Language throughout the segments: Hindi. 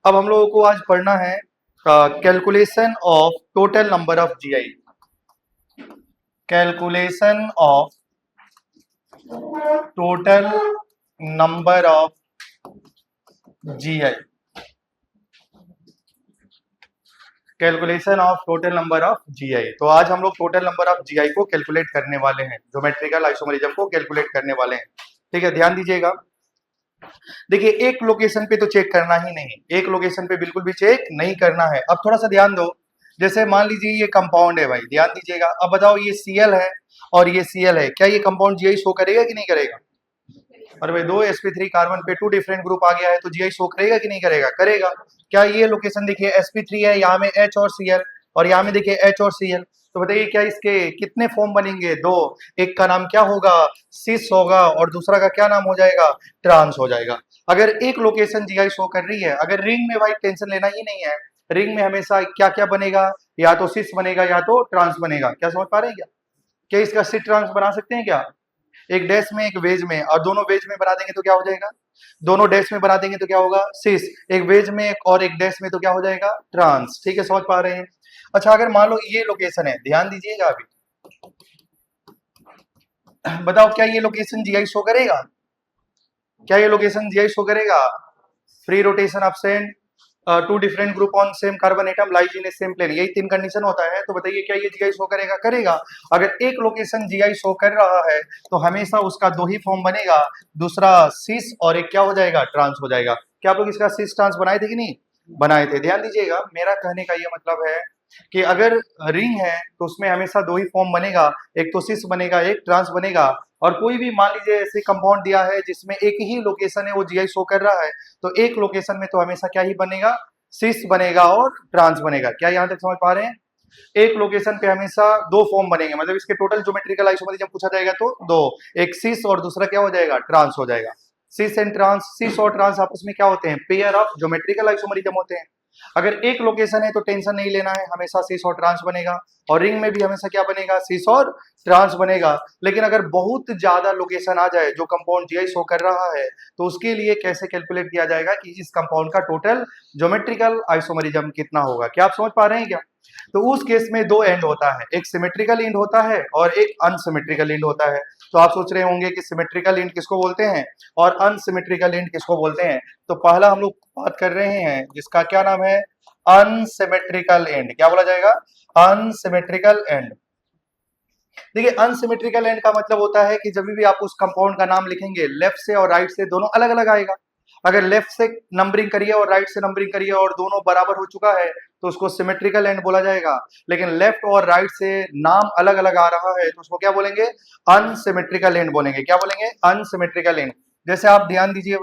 अब हम लोगों को आज पढ़ना है calculation of total number of GI. Calculation of total number of GI. Calculation of total number of GI. तो आज हम लोग टोटल नंबर ऑफ जीआई को कैलकुलेट करने वाले हैं, ज्योमेट्रिकल आइसोमेरिज्म को कैलकुलेट करने वाले हैं। ठीक है, ध्यान दीजिएगा। देखिए, एक लोकेशन पे तो चेक करना ही नहीं, एक लोकेशन पे बिल्कुल भी चेक नहीं करना है। अब थोड़ा सा ध्यान दो। जैसे मान लीजिए ये कंपाउंड है भाई, ध्यान दीजिएगा। अब बताओ, ये सीएल है और ये सीएल है, क्या ये कंपाउंड जीआई शो करेगा कि नहीं करेगा? और भाई दो sp3 कार्बन पे टू डिफरेंट ग्रुप आ गया है, तो जीआई शो करेगा कि नहीं करेगा? करेगा। क्या ये लोकेशन देखिए sp3 है, यहाँ में H और Cl, और यहाँ में देखिए H और Cl। तो बताइए क्या इसके कितने फॉर्म बनेंगे? दो। एक का नाम क्या होगा? सिस होगा, और दूसरा का क्या नाम हो जाएगा? ट्रांस हो जाएगा। अगर एक लोकेशन जीआई शो कर रही है, अगर रिंग में भाई टेंशन लेना ही नहीं है। रिंग में हमेशा क्या क्या बनेगा? या तो सिस बनेगा या तो ट्रांस बनेगा। क्या समझ पा रहे हैं क्या? क्या इसका सिस ट्रांस बना सकते हैं क्या? एक डैश में एक वेज में, और दोनों वेज में बना देंगे तो क्या हो जाएगा? दोनों डैश में बना देंगे तो क्या होगा? सिस। एक वेज में और एक डैश में तो क्या हो जाएगा? ट्रांस। ठीक है, समझ पा रहे हैं? अच्छा, अगर मान लो ये लोकेशन है, ध्यान दीजिएगा अभी। बताओ क्या ये लोकेशन जीआई शो करेगा? क्या ये लोकेशन जीआई शो करेगा? Free rotation absent, two different group on same carbon atom lies in a same plane, यही तीन कंडीशन होता है। तो बताइए क्या ये जीआई शो करेगा? करेगा। अगर एक लोकेशन जीआई शो कर रहा है तो हमेशा उसका दो ही फॉर्म बनेगा, दूसरा सिस और एक क्या हो जाएगा? ट्रांस हो जाएगा। क्या आप लोग इसका सिस ट्रांस बनाए थे कि नहीं बनाए थे? ध्यान दीजिएगा, मेरा कहने का ये मतलब है कि अगर रिंग है तो उसमें हमेशा दो ही फॉर्म बनेगा, एक तो सिस बनेगा, एक ट्रांस बनेगा। और कोई भी मान लीजिए ऐसे कंपाउंड दिया है जिसमें एक ही लोकेशन है, वो जीआई शो कर रहा है, तो एक लोकेशन में तो हमेशा क्या ही बनेगा? सिस बनेगा और ट्रांस बनेगा। क्या यहां तक समझ पा रहे हैं? एक लोकेशन पे हमेशा दो फॉर्म बनेंगे, मतलब इसके टोटल ज्योमेट्रिकल आइसोमेरिज्म पूछा जाएगा तो दो, एक सिस और दूसरा क्या हो जाएगा? ट्रांस हो जाएगा। सिस एंड ट्रांस, सिस और ट्रांस आपस में क्या होते हैं? पेयर ऑफ ज्योमेट्रिकल आइसोमेरिज्म होते हैं। अगर एक लोकेशन है तो टेंशन नहीं लेना है, हमेशा सिस और ट्रांस बनेगा। और रिंग में भी हमेशा क्या बनेगा? सिस और ट्रांस बनेगा। लेकिन अगर बहुत ज्यादा लोकेशन आ जाए जो कंपाउंड जीआई शो कर रहा है, तो उसके लिए कैसे कैलकुलेट किया जाएगा कि इस कंपाउंड का टोटल ज्योमेट्रिकल आइसोमेरिज्म कितना होगा? क्या आप समझ पा रहे हैं क्या? तो उस केस में दो एंड होता है, एक सिमेट्रिकल एंड होता है और एक अनसिमेट्रिकल एंड होता है। तो आप सोच रहे होंगे कि सिमेट्रिकल एंड किसको बोलते हैं और अनसिमेट्रिकल एंड किसको बोलते हैं। तो पहला हम लोग बात कर रहे हैं जिसका क्या नाम है? Unsymmetrical and. क्या बोला जाएगा? Unsymmetrical and. देखिए, अनसिमेट्रिकल एंड का मतलब होता है कि जब भी आप उस कंपाउंड का नाम लिखेंगे, लेफ्ट से और राइट से दोनों अलग अलग आएगा। अगर लेफ्ट से नंबरिंग करिए और राइट से नंबरिंग करिए और दोनों बराबर हो चुका है, तो उसको सिमेट्रिकल एंड बोला जाएगा। लेकिन लेफ्ट और राइट से नाम अलग अलग आ रहा है तो उसको क्या बोलेंगे? अनसिमेट्रिकल एंड बोलेंगे। क्या बोलेंगे? Unsymmetrical and. जैसे आप ध्यान दीजिए,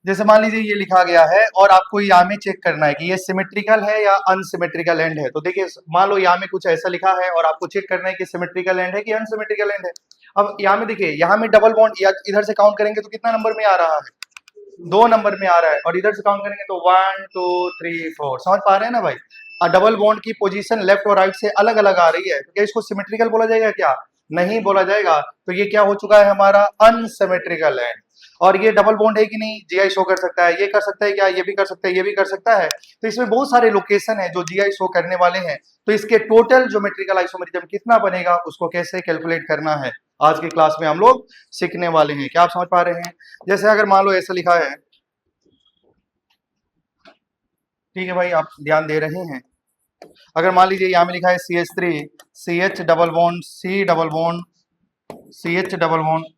जैसे मान लीजिए ये लिखा गया है और आपको यहाँ में चेक करना है कि ये सिमेट्रिकल है या अनसिमेट्रिकल एंड है। तो देखिए, मान लो यहाँ में कुछ ऐसा लिखा है और आपको चेक करना है कि सिमेट्रिकल एंड है कि अनसिमेट्रिकल एंड है। अब यहाँ में देखिए, यहाँ में डबल बॉन्ड, इधर से काउंट करेंगे तो कितना नंबर में आ रहा है? 2 नंबर में आ रहा है। और इधर से काउंट करेंगे तो 1 2 3 4। समझ पा रहे हैं ना भाई? डबल बॉन्ड की पोजीशन लेफ्ट और राइट से अलग अलग आ रही है, तो क्या इसको सिमेट्रिकल बोला जाएगा? क्या नहीं बोला जाएगा। तो ये क्या हो चुका है हमारा? Unsymmetrical and. और ये डबल बॉन्ड है कि नहीं? जीआई शो कर सकता है, ये कर सकता है क्या? ये भी कर सकता है, ये भी कर सकता है। तो इसमें बहुत सारे लोकेशन है जो जीआई शो करने वाले हैं। तो इसके टोटल ज्योमेट्रिकल आइसोमेरिज्म कितना बनेगा, उसको कैसे कैलकुलेट करना है, आज की क्लास में हम लोग सीखने वाले हैं। क्या आप समझ पा रहे हैं? जैसे अगर मान लो ऐसा लिखा है, ठीक है भाई, आप ध्यान दे रहे हैं। अगर मान लीजिए यहाँ में लिखा है CH3, CH double bond, C double bond, CH double bond.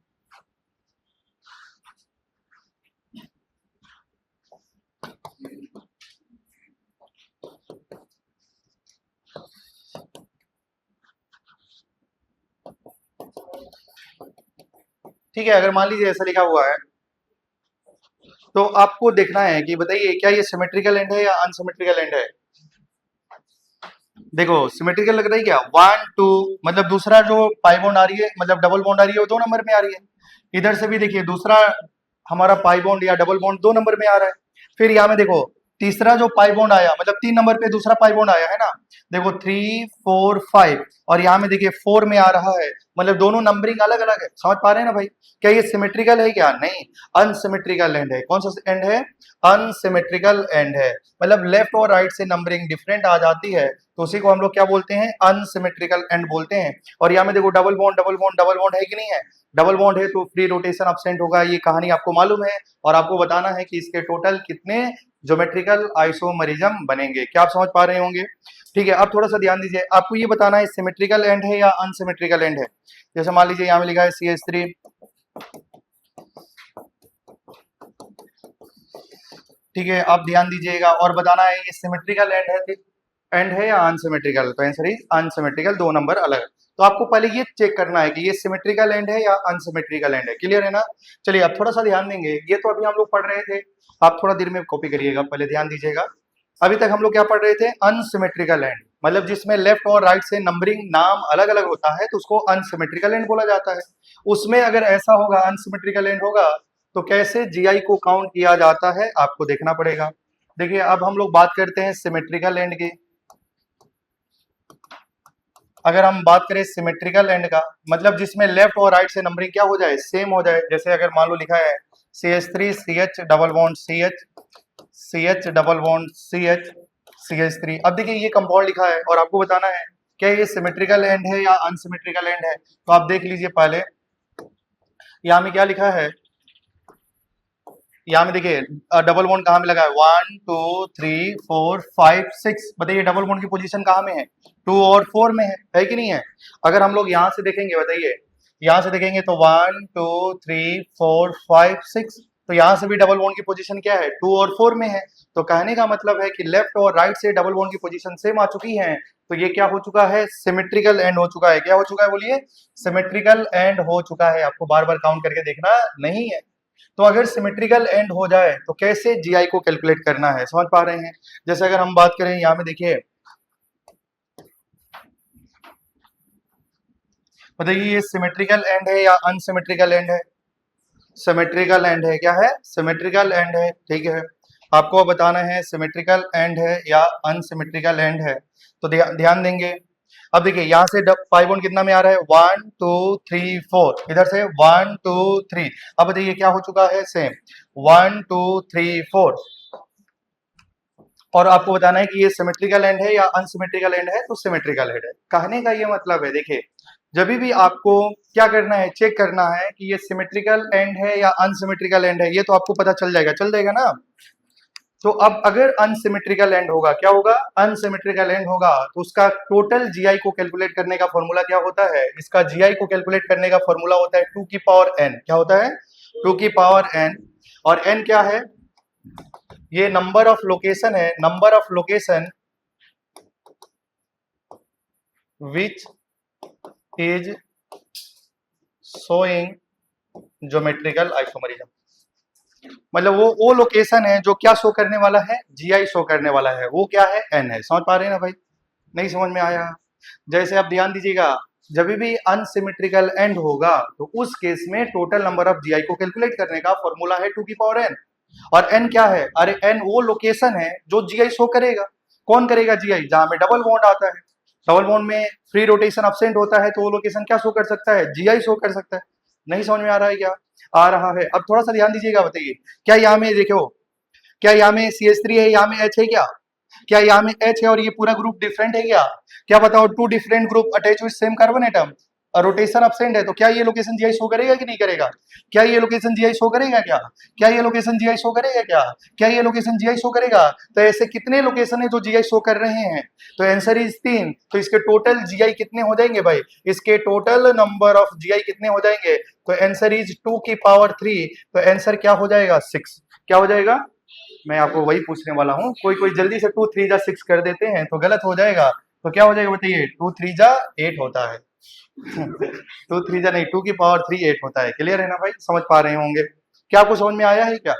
ठीक है, अगर मान लीजिए ऐसा लिखा हुआ है तो आपको देखना है कि बताइए क्या ये सिमेट्रिकल एंड है या अनसिमेट्रिकल एंड है। देखो, सिमेट्रिकल लग रही है क्या? 1 2, मतलब दूसरा जो पाई बॉन्ड आ रही है, मतलब डबल बॉन्ड आ रही है, वो 2 नंबर में आ रही है। इधर से भी देखिए दूसरा हमारा पाई बॉन्ड या डबल बॉन्ड 2 नंबर में आ रहा है। फिर यहाँ में देखो, तीसरा जो पाई बॉन्ड आया, मतलब 3 नंबर पे दूसरा पाई बॉन्ड आया है ना, देखो 3 4 5, और यहाँ में देखिए 4 में आ रहा है, मतलब दोनों नंबरिंग अलग अलग है। समझ पा रहे हैं ना भाई? क्या ये सिमेट्रिकल है? क्या नहीं, अनसिमेट्रिकल एंड है। कौन सा एंड है? अनसिमेट्रिकल एंड है। मतलब लेफ्ट और राइट से नंबरिंग डिफरेंट आ जाती है तो उसी को हम लोग क्या बोलते हैं? अनसिमेट्रिकल एंड बोलते हैं। और यहाँ में देखो double bond double bond double bond है कि नहीं है? डबल बॉन्ड है तो फ्री रोटेशन एब्सेंट होगा, ये कहानी आपको मालूम है। और आपको बताना है कि इसके टोटल कितने ज्योमेट्रिकल आइसोमरिज्म बनेंगे। क्या आप समझ पा रहे होंगे? ठीक है, अब थोड़ा सा ध्यान दीजिए, आपको ये बताना है सिमेट्रिकल एंड है या अनसिमेट्रिकल एंड है। जैसे मान लीजिए यहाँ में लिखा है CH3, ठीक है, आप ध्यान दीजिएगा और बताना है ये सिमेट्रिकल एंड है या अनसिमेट्रिकल। तो आंसर इज अनसिमेट्रिकल, 2 नंबर अलग। तो आपको पहले ये चेक करना है कि ये सिमेट्रिकल एंड है या अनसिमेट्रिकल एंड है। क्लियर है ना? चलिए अब थोड़ा सा ध्यान देंगे, ये तो अभी हम लोग पढ़ रहे थे, आप थोड़ा देर में कॉपी करिएगा, पहले ध्यान दीजिएगा। अभी तक हम लोग क्या पढ़ रहे थे? अनसिमेट्रिकल एंड, मतलब जिसमें लेफ्ट और राइट से नंबरिंग नाम अलग अलग होता है तो उसको अनसिमेट्रिकल एंड बोला जाता है। उसमें अगर ऐसा होगा, अनसिमेट्रिकल एंड होगा, तो कैसे जीआई को काउंट किया जाता है आपको देखना पड़ेगा। देखिए अब हम लोग बात करते हैं सिमेट्रिकल एंड की। अगर हम बात करें सिमेट्रिकल एंड का, मतलब जिसमें लेफ्ट और राइट से नंबरिंग क्या हो जाए? सेम हो जाए। जैसे अगर मान लो लिखा है CH3 CH double bond CH, CH double bond CH, CH3। अब देखिए ये कंपाउंड लिखा है और आपको बताना है क्या ये सिमेट्रिकल एंड है या अनसिमेट्रिकल एंड है। तो आप देख लीजिए पहले, यहाँ में क्या लिखा है, यहाँ में देखिए डबल बॉन्ड कहाँ में लगा है? 1 2 3 4 5 6। बताइए डबल बॉन्ड की पोजीशन कहाँ में है? 2 और 4 में है कि नहीं है? अगर हम लोग यहाँ से देखेंगे, बताइए यहाँ से देखेंगे तो 1 2 3 4 5 6, तो यहाँ से भी डबल बॉन्ड की पोजीशन क्या है? 2 और 4 में है। तो कहने का मतलब है कि लेफ्ट और राइट से डबल बॉन्ड की पोजीशन सेम आ चुकी है, तो ये क्या हो चुका है? सिमेट्रिकल एंड हो चुका है। क्या हो चुका है बोलिए? सिमेट्रिकल एंड हो चुका है। आपको बार बार काउंट करके देखना नहीं है। तो अगर सिमेट्रिकल एंड हो जाए तो कैसे जीआई को कैलकुलेट करना है, समझ पा रहे हैं? जैसे अगर हम बात करें यहाँ में देखिए, बताइए ये सिमेट्रिकल एंड है या अनसिमेट्रिकल एंड है? सिमेट्रिकल एंड है। क्या है? सिमेट्रिकल एंड है। ठीक है, आपको बताना है सिमेट्रिकल एंड है या अनसिमेट्रिकल एंड है। तो ध्यान देंगे। अब देखिए यहाँ से पाई बॉन्ड कितना में आ रहा है? 1 2 3 4, इधर से 1 2 3। अब बताइए क्या हो चुका है? सेम 1 2 3 4। और आपको बताना है कि ये सिमेट्रिकल एंड है या अनसिमेट्रिकल एंड है। तो सिमेट्रिकल एंड है। कहने का ये मतलब है, देखिए जब भी आपको क्या करना है? चेक करना है कि ये सिमेट्रिकल एंड है या अनसिमेट्रिकल एंड है, ये तो आपको पता चल जाएगा ना। तो अब अगर अनसिमेट्रिकल एंड होगा, क्या होगा? अनसिमेट्रिकल एंड होगा तो उसका टोटल जीआई को कैलकुलेट करने का फॉर्मूला क्या होता है? इसका जीआई को कैलकुलेट करने का फॉर्मूला होता है 2 की पावर n। क्या होता है? 2 की पावर n। और n क्या है? ये नंबर ऑफ लोकेशन है, number of location which is showing geometrical isomerism. मतलब वो लोकेशन है जो क्या शो करने वाला है? जीआई शो करने वाला है। वो क्या है? n है। समझ पा रहे हैं ना भाई? नहीं समझ में आया? जैसे आप ध्यान दीजिएगा, जब भी अनसिमेट्रिकल एंड होगा तो उस केस में टोटल नंबर ऑफ जीआई को कैलकुलेट करने का फॉर्मूला है 2 की पावर n। और n क्या है? अरे n वो लोकेशन है जो जीआई शो करेगा। कौन करेगा जीआई? जहां में डबल बॉन्ड आता है। डबल बॉन्ड में फ्री रोटेशन अब्सेंट होता है तो वो लोकेशन क्या शो कर सकता है? जीआई शो कर सकता है। नहीं समझ में आ रहा है क्या? आ रहा है। अब थोड़ा सा ध्यान दीजिएगा, बताइए क्या यहाँ में देखो, क्या यहाँ में CH3 है, यहाँ में H है क्या? क्या यहाँ में H है और ये पूरा ग्रुप डिफरेंट है क्या? क्या बताओ? 2 different group attach with same carbon atom, rotation absent है, तो क्या ये लोकेशन जीआई शो करेगा कि नहीं करेगा? क्या ये लोकेशन जीआई शो करेगा क्या? क्या ये लोकेशन जीआई शो करेगा क्या? क्या ये लोकेशन जीआई शो करेगा? तो ऐसे कितने लोकेशन है जो जीआई शो कर रहे हैं? तो आंसर इज 3। तो इसके टोटल जीआई कितने हो जाएंगे भाई? इसके टोटल नंबर ऑफ जीआई कितने हो जाएंगे? तो आंसर इज 2 की पावर 3। तो आंसर क्या हो जाएगा? 6। क्या हो जाएगा? मैं आपको वही पूछने वाला हूँ। कोई जल्दी से 2 3 जा 6 कर देते हैं तो गलत हो जाएगा। तो क्या हो जाएगा बताइए? 2 3 जा 8 होता है। 2 3 जा नहीं, 2 की पावर 3 8 होता है। क्लियर है ना भाई? समझ पा रहे होंगे। क्या आपको समझ में आया है क्या?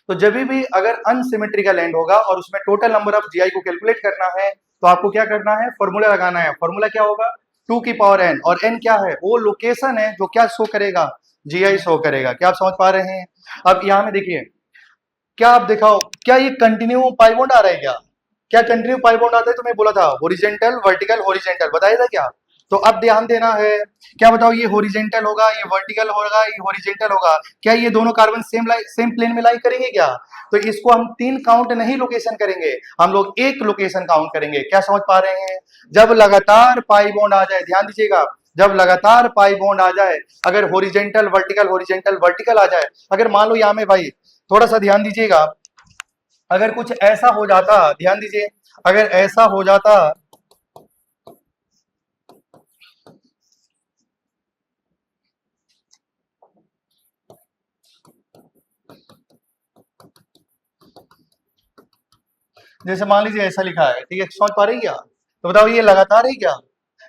तो जब भी अगर अनसिमेट्रिकल एंड होगा और उसमें टोटल नंबर ऑफ जीआई को कैलकुलेट करना है तो आपको क्या करना है? फॉर्मूला लगाना है। फॉर्मूला क्या होगा? 2 की पावर n। और n क्या है? वो लोकेशन है जो क्या शो करेगा? जीआई शो करेगा। क्या आप समझ पा रहे हैं? अब यहाँ में देखिए, क्या आप दिखाओ, क्या ये कंटिन्यू पाई बॉन्ड आ रहा है क्या? क्या कंटिन्यू पाई बॉन्ड आता है? तो मैं बोला था हॉरिजेंटल वर्टिकल हॉरिजेंटल, बताया था क्या? तो अब ध्यान देना है, क्या बताओ, ये हॉरिजेंटल होगा, ये वर्टिकल होगा, ये हॉरिजेंटल होगा, क्या ये दोनों कार्बन सेम प्लेन में लाई करेंगे क्या? तो इसको हम 3 काउंट नहीं लोकेशन करेंगे, हम लोग एक लोकेशन काउंट करेंगे। क्या समझ पा रहे हैं? जब लगातार पाई बॉन्ड आ जाए, ध्यान दीजिएगा, जब लगातार पाई बॉन्ड आ जाए, अगर हॉरिजेंटल वर्टिकल आ जाए, अगर मान लो यहाँ में भाई थोड़ा सा ध्यान दीजिएगा, अगर कुछ ऐसा हो जाता, ध्यान दीजिए, अगर ऐसा हो जाता, जैसे मान लीजिए ऐसा लिखा है, ठीक है, समझ पा रही क्या? तो बताओ ये लगातार है क्या?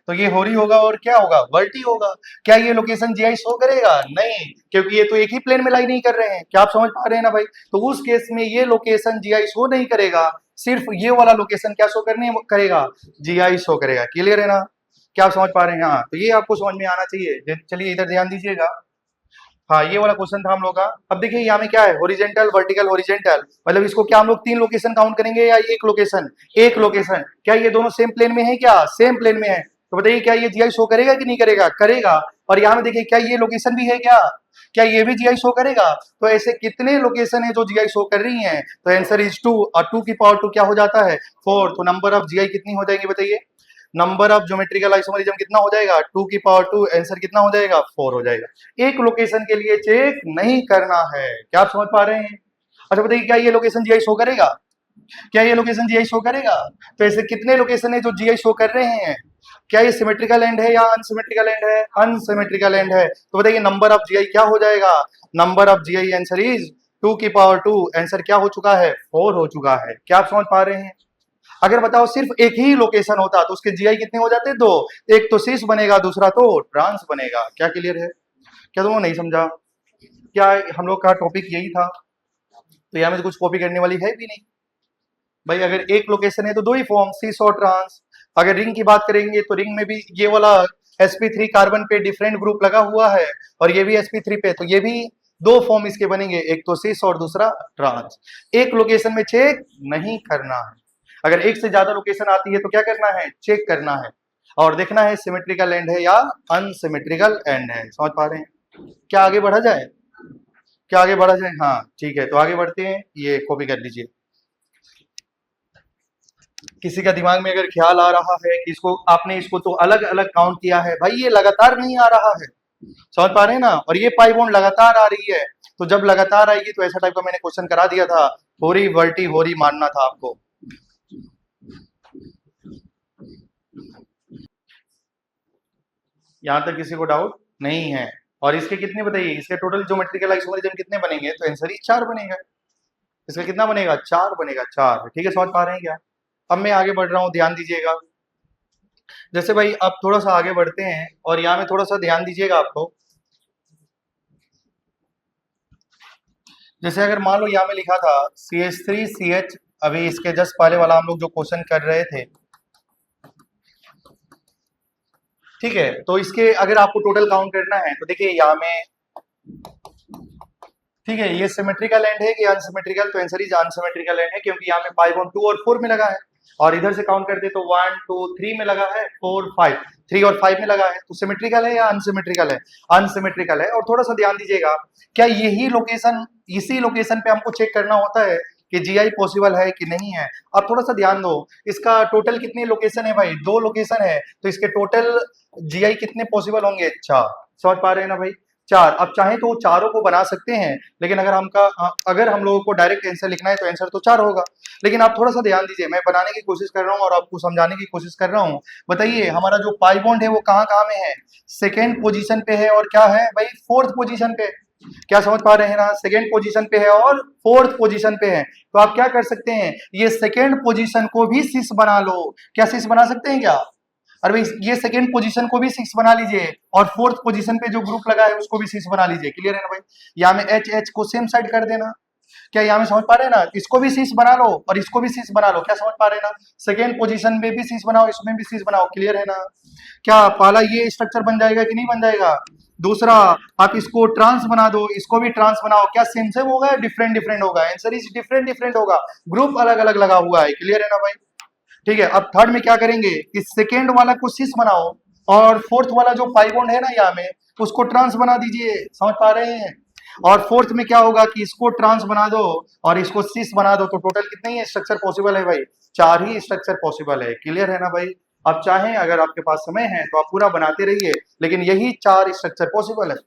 तो ये होरी होगा और क्या होगा, वर्टी होगा। क्या ये लोकेशन जीआई शो करेगा? नहीं, क्योंकि ये तो एक ही प्लेन में लाई नहीं कर रहे हैं। क्या आप समझ पा रहे हैं ना भाई? तो उस केस में ये लोकेशन जीआई शो नहीं करेगा, सिर्फ ये वाला लोकेशन क्या शो करने करेगा, जीआई शो करेगा। क्लियर है ना? क्या आप समझ पा रहे हैं? हाँ, तो ये आपको समझ में आना चाहिए। चलिए इधर ध्यान दीजिएगा। हाँ, ये वाला क्वेश्चन था हम लोग का। अब देखिए यहाँ में क्या है, हॉरिजेंटल वर्टिकल हॉरिजेंटल, मतलब इसको क्या हम लोग 3 लोकेशन काउंट करेंगे या एक लोकेशन? एक लोकेशन। क्या ये दोनों सेम प्लेन में है? क्या सेम प्लेन में है? तो बताइए क्या ये जीआई शो करेगा कि नहीं करेगा? करेगा। और यहाँ में देखिए क्या ये लोकेशन भी है क्या? क्या ये भी जीआई शो करेगा? तो ऐसे कितने लोकेशन है जो जीआई शो कर रही हैं? तो आंसर इज 2, और 2 की पावर 2 क्या हो जाता है, 4। तो नंबर ऑफ जीआई कितनी हो जाएगी बताइए? नंबर ऑफ ज्योमेट्रिकल आइसोमरिज्म कितना हो जाएगा? 2 की पावर 2। आंसर कितना हो जाएगा? 4 हो जाएगा। एक लोकेशन के लिए चेक नहीं करना है। क्या आप समझ पा रहे हैं? अच्छा बताइए क्या ये लोकेशन जीआई शो करेगा? क्या ये लोकेशन जीआई शो करेगा? तो ऐसे कितने लोकेशन है जो जीआई शो कर रहे हैं? क्या ये सिमेट्रिकल एंड है या अनसिमेट्रिकल एंड है? अनसिमेट्रिकल एंड है। तो बताइए नंबर ऑफ जीआई क्या हो जाएगा? Number of GI answer is 2 की पावर 2। आंसर क्या हो चुका है? 4 हो चुका है। क्या आप समझ पा रहे हैं? अगर बताओ सिर्फ एक ही लोकेशन होता तो उसके जीआई कितने हो जाते? 2। एक तो सिस बनेगा, दूसरा तो ट्रांस बनेगा। क्या क्लियर है? क्या तुमको नहीं समझा? क्या हम लोग का टॉपिक यही था? तो यहाँ में तो कुछ कॉपी करने वाली है भी नहीं भाई। अगर एक लोकेशन है तो 2 ही फॉर्म, सिस और ट्रांस। अगर रिंग की बात करेंगे तो रिंग में भी ये वाला sp3 कार्बन पे डिफरेंट ग्रुप लगा हुआ है, और ये भी sp3 पे, तो ये भी 2 फॉर्म इसके बनेंगे, एक तो सिस और दूसरा ट्रांस। एक लोकेशन में चेक नहीं करना है। अगर एक से ज्यादा लोकेशन आती है तो क्या करना है, चेक करना है और देखना है सिमेट्रिकल एंड है या अनसिमेट्रिकल एंड है। समझ पा रहे हैं? क्या आगे बढ़ा जाए? क्या आगे बढ़ा जाए? हाँ ठीक है, तो आगे बढ़ते हैं। ये कॉपी कर लीजिए। किसी का दिमाग में अगर ख्याल आ रहा है कि इसको आपने इसको तो अलग अलग काउंट किया है, भाई ये लगातार नहीं आ रहा है। समझ पा रहे हैं ना? और ये पाई बॉन्ड लगातार आ रही है, तो जब लगातार आएगी तो ऐसा टाइप का मैंने क्वेश्चन करा दिया था, होरी वर्टी होरी मानना था आपको। यहां तक किसी को डाउट नहीं है? और इसके कितने बताइए, इसके टोटल ज्योमेट्रिकल आइसोमरिज्म कितने बनेंगे? तो आंसर ही 4 बनेगा। इसका कितना बनेगा? 4 बनेगा, 4। ठीक है, समझ पा रहे हैं क्या? अब मैं आगे बढ़ रहा हूँ, ध्यान दीजिएगा। जैसे भाई अब थोड़ा सा आगे बढ़ते हैं और यहाँ में थोड़ा सा ध्यान दीजिएगा आपको। जैसे अगर मान लो यहाँ में लिखा था CH3CH, अभी इसके जस्ट पहले वाला हम लोग जो क्वेश्चन कर रहे थे, ठीक है, तो इसके अगर आपको टोटल काउंट करना है तो देखिए यहाँ में, ठीक है, ये सिमेट्रिकल एंड है कि अनसिमेट्रिकल? तो आंसर इज अनसिमेट्रिकल एंड है, क्योंकि यहाँ में पाई बॉन्ड 2 और 4 में लगा है, और इधर से काउंट करते तो 1 2 3 में लगा है, 4 5, 3 और 5 में लगा है। तो सिमेट्रिकल है या अनसिमेट्रिकल है? अनसिमेट्रिकल है। और थोड़ा सा ध्यान दीजिएगा, क्या यही लोकेशन, इसी लोकेशन पे हमको चेक करना होता है कि जीआई पॉसिबल है कि नहीं है। अब थोड़ा सा ध्यान दो, इसका टोटल कितनी लोकेशन है भाई? 2 लोकेशन है, तो इसके टोटल जीआई कितने पॉसिबल होंगे? 4। समझ पा रहे हैं ना भाई? 4। अब चाहे तो चारों को बना सकते हैं, लेकिन अगर हम लोगों को डायरेक्ट आंसर लिखना है तो आंसर तो 4 होगा। लेकिन आप थोड़ा सा ध्यान दीजिए, मैं बनाने की कोशिश कर रहा हूँ और आपको समझाने की कोशिश कर रहा हूँ। बताइए हमारा जो पाई बॉन्ड है वो कहाँ कहाँ में है? सेकेंड पोजीशन पे है, और क्या है भाई, फोर्थ पोजीशन पे। क्या समझ पा रहे हैं ना? सेकेंड पोजीशन पे है और फोर्थ पोजीशन पे है। तो आप क्या कर सकते हैं, ये सेकेंड पोजीशन को भी 6 बना लो। क्या 6 बना सकते हैं क्या? और भाई ये सेकेंड पोजीशन को भी 6 बना लीजिए, और फोर्थ पोजीशन पे जो ग्रुप लगा है उसको भी 6 बना लीजिए। क्लियर है ना भाई? यहाँ में एच एच को सेम साइड कर देना। क्या यहाँ में समझ पा रहे हैं ना? इसको भी शीश बना लो और इसको भी शीश बना लो, क्या समझ पा रहे हैं ना? सेकेंड पोजीशन में भी शीश बनाओ, इसमें भी शीश बनाओ, क्लियर है ना? क्या पहला ये स्ट्रक्चर बन जाएगा कि नहीं बन जाएगा? दूसरा आप इसको ट्रांस बना दो, इसको भी ट्रांस बनाओ, क्या सेम सेम होगा या डिफरेंट डिफरेंट होगा? आंसर इज डिफरेंट डिफरेंट होगा, ग्रुप अलग अलग लगा हुआ है, क्लियर है ना भाई? ठीक है, अब थर्ड में क्या करेंगे कि सेकेंड वाला को सिस बनाओ और फोर्थ वाला जो पाई बॉन्ड है ना यहाँ में उसको ट्रांस बना दीजिए, समझ पा रहे हैं? और फोर्थ में क्या होगा कि इसको ट्रांस बना दो और इसको सिस बना दो, तो टोटल कितने ही स्ट्रक्चर पॉसिबल है भाई? 4 ही स्ट्रक्चर पॉसिबल है, क्लियर है ना भाई? आप चाहें अगर आपके पास समय है तो आप पूरा बनाते रहिए, लेकिन यही 4 स्ट्रक्चर पॉसिबल है।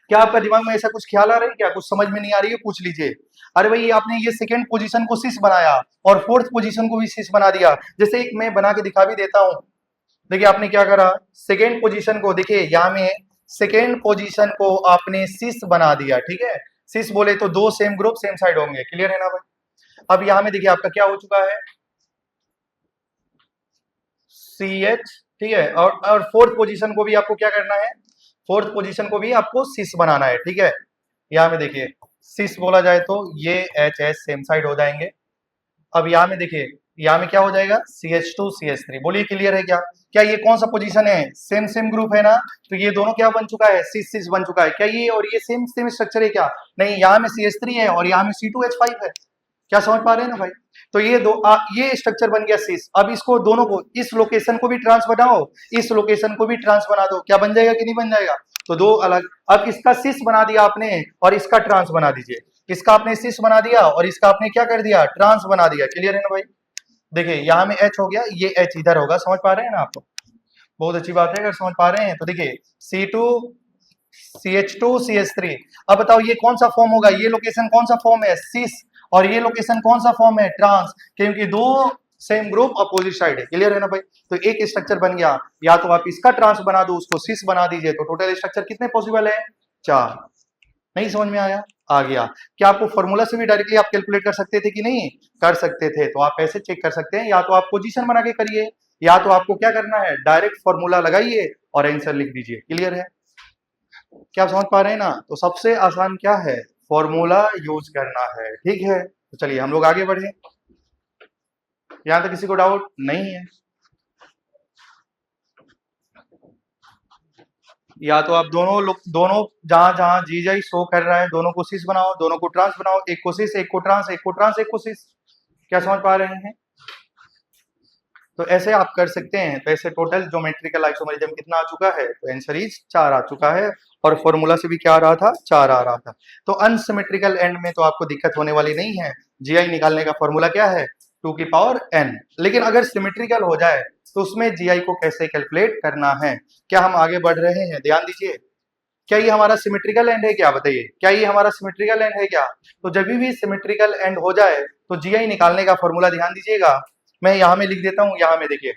क्या आपका दिमाग में ऐसा कुछ ख्याल आ रहा है? क्या कुछ समझ में नहीं आ रही है? पूछ लीजिए। अरे भाई आपने ये सेकंड पोजीशन को सिस बनाया और फोर्थ पोजीशन को भी सिस बना दिया, जैसे एक मैं बना के दिखा भी देता हूं। देखिए आपने क्या करा, सेकेंड पोजीशन को देखिए यहाँ में सेकेंड पोजीशन को आपने सिस बना दिया, ठीक है? सिस बोले तो 2 सेम ग्रुप सेम साइड होंगे, क्लियर है ना भाई? अब यहाँ में देखिए आपका क्या हो चुका है, CH, ठीक है? और फोर्थ पोजीशन को भी आपको क्या करना है, फोर्थ पोजीशन को भी आपको सिस बनाना है, ठीक है? यहाँ में देखिए सिस बोला जाए तो ये HS सेम साइड हो जाएंगे। अब यहाँ में देखिए यहाँ में क्या हो जाएगा, CH2 CH3, बोलिए क्लियर है क्या? क्या ये कौन सा पोजीशन है? सेम सेम ग्रुप है ना, तो ये दोनों क्या बन चुका है, सिस सिस बन चुका है। क्या ये और ये सेम सेम स्ट्रक्चर है क्या? नहीं, यहाँ में CH3 है और यहाँ में C2H5 है, क्या समझ पा रहे हैं ना भाई? तो ये ये स्ट्रक्चर बन गया सिस। अब इसको दोनों को, इस लोकेशन को भी ट्रांस बनाओ, इस लोकेशन को भी ट्रांस बना दो, क्या बन जाएगा कि नहीं बन जाएगा? तो 2 अलग। अब इसका सिस बना दिया आपने और इसका ट्रांस बना दीजिए, इसका आपने सिस बना दिया और इसका आपने क्या कर दिया, ट्रांस बना दिया, क्लियर है ना भाई? देखिए यहाँ में H हो गया, ये H इधर होगा, समझ पा रहे हैं ना आप? बहुत अच्छी बात है अगर समझ पा रहे हैं। तो देखिए C2 CH2 CH3, अब बताओ ये कौन सा फॉर्म होगा, ये लोकेशन कौन सा फॉर्म है, सिस, और ये लोकेशन कौन सा फॉर्म है, ट्रांस, क्योंकि 2 सेम ग्रुप अपोजिट साइड है, क्लियर है ना भाई? तो एक स्ट्रक्चर बन गया, या तो आप इसका ट्रांस बना दो, उसको सिस बना दीजिए, तो टोटल स्ट्रक्चर कितने पॉसिबल है, 4। नहीं समझ में आया? आ गया। क्या आपको फॉर्मूला से भी डायरेक्टली आप कैलकुलेट कर सकते थे कि नहीं कर सकते थे? तो आप ऐसे चेक कर सकते हैं, या तो आप पोजीशन बना के करिए, या तो आपको क्या करना है, डायरेक्ट फॉर्मूला लगाइए और आंसर लिख दीजिए, क्लियर है? क्या आप समझ पा रहे हैं ना? तो सबसे आसान क्या है, फॉर्मूला यूज करना है, ठीक है? तो चलिए हम लोग आगे बढ़े, यहां तक किसी को डाउट नहीं है? या तो आप दोनों जहां जहां जीजाई शो कर रहा है दोनों को सिस बनाओ, दोनों को ट्रांस बनाओ, एक को सिस एक को ट्रांस, एक को ट्रांस एक को सिस, क्या समझ पा रहे हैं? तो ऐसे आप कर सकते हैं। तो ऐसे टोटल ज्योमेट्रिकल आइसोमेरिज्म कितना आ चुका है, तो आंसर इज 4 आ चुका है, और फॉर्मूला से भी क्या आ रहा था, 4 आ रहा था। तो अनसिमेट्रिकल एंड में तो आपको दिक्कत होने वाली नहीं है, जीआई निकालने का फॉर्मूला क्या है, 2 की पावर n। लेकिन अगर सिमेट्रिकल हो जाए तो उसमें जीआई को कैसे कैलकुलेट करना है, क्या हम आगे बढ़ रहे हैं, ध्यान दीजिए। क्या ये हमारा सिमेट्रिकल एंड है क्या, बताइए, क्या ये हमारा सिमेट्रिकल एंड है क्या? तो जब भी सिमेट्रिकल एंड हो जाए तो जीआई निकालने का फॉर्मूला ध्यान दीजिएगा, मैं यहाँ में लिख देता हूँ, यहाँ में देखिए,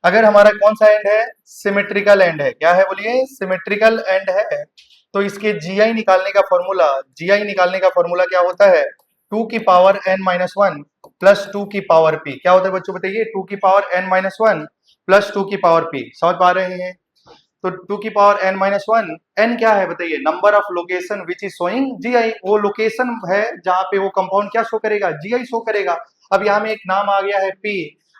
अगर हमारा कौन सा एंड है, सिमेट्रिकल एंड है, क्या है बोलिए, सिमेट्रिकल एंड है, तो इसके जीआई निकालने का फॉर्मूला, जीआई निकालने का फॉर्मूला क्या होता है, 2 की पावर n-1 प्लस 2 की पावर p, क्या होता है बच्चों बताइए, 2 की पावर n-1 प्लस 2 की पावर p, समझ पा रहे हैं? तो 2 की पावर n-1, n क्या है बताइए, number of location which is showing GI, वो लोकेशन है जहां पे वो कंपाउंड क्या शो करेगा, जीआई शो करेगा। अब यहाँ में एक नाम आ गया है p,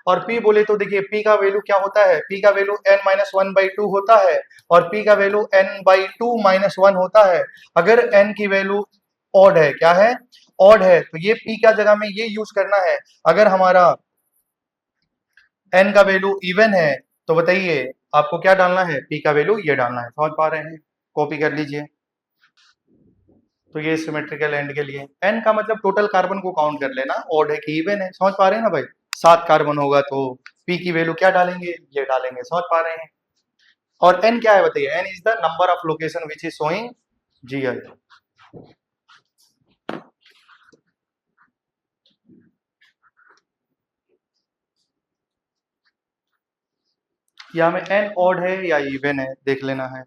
और p बोले तो देखिए p का वैल्यू क्या होता है, p का वैल्यू n-1/2 होता है, और p का वैल्यू n/2-1 होता है। अगर n की वैल्यू ऑड है, क्या है, ऑड है, तो ये p क्या जगह में ये यूज करना है। अगर हमारा n का वैल्यू इवन है तो बताइए आपको क्या डालना है, p का वैल्यू ये डालना है, समझ पा रहे हैं? कॉपी कर लीजिए। तो ये सिमेट्रिकल एंड के लिए n का मतलब टोटल कार्बन को काउंट कर लेना, ऑड है कि इवन है, समझ पा रहे हैं ना भाई? 7 कार्बन होगा तो p की वैल्यू क्या डालेंगे, ये डालेंगे, समझ पा रहे हैं? और n क्या है बताइए, n is the number of location which is showing GI. यहाँ में n ऑड है या इवन है देख लेना है।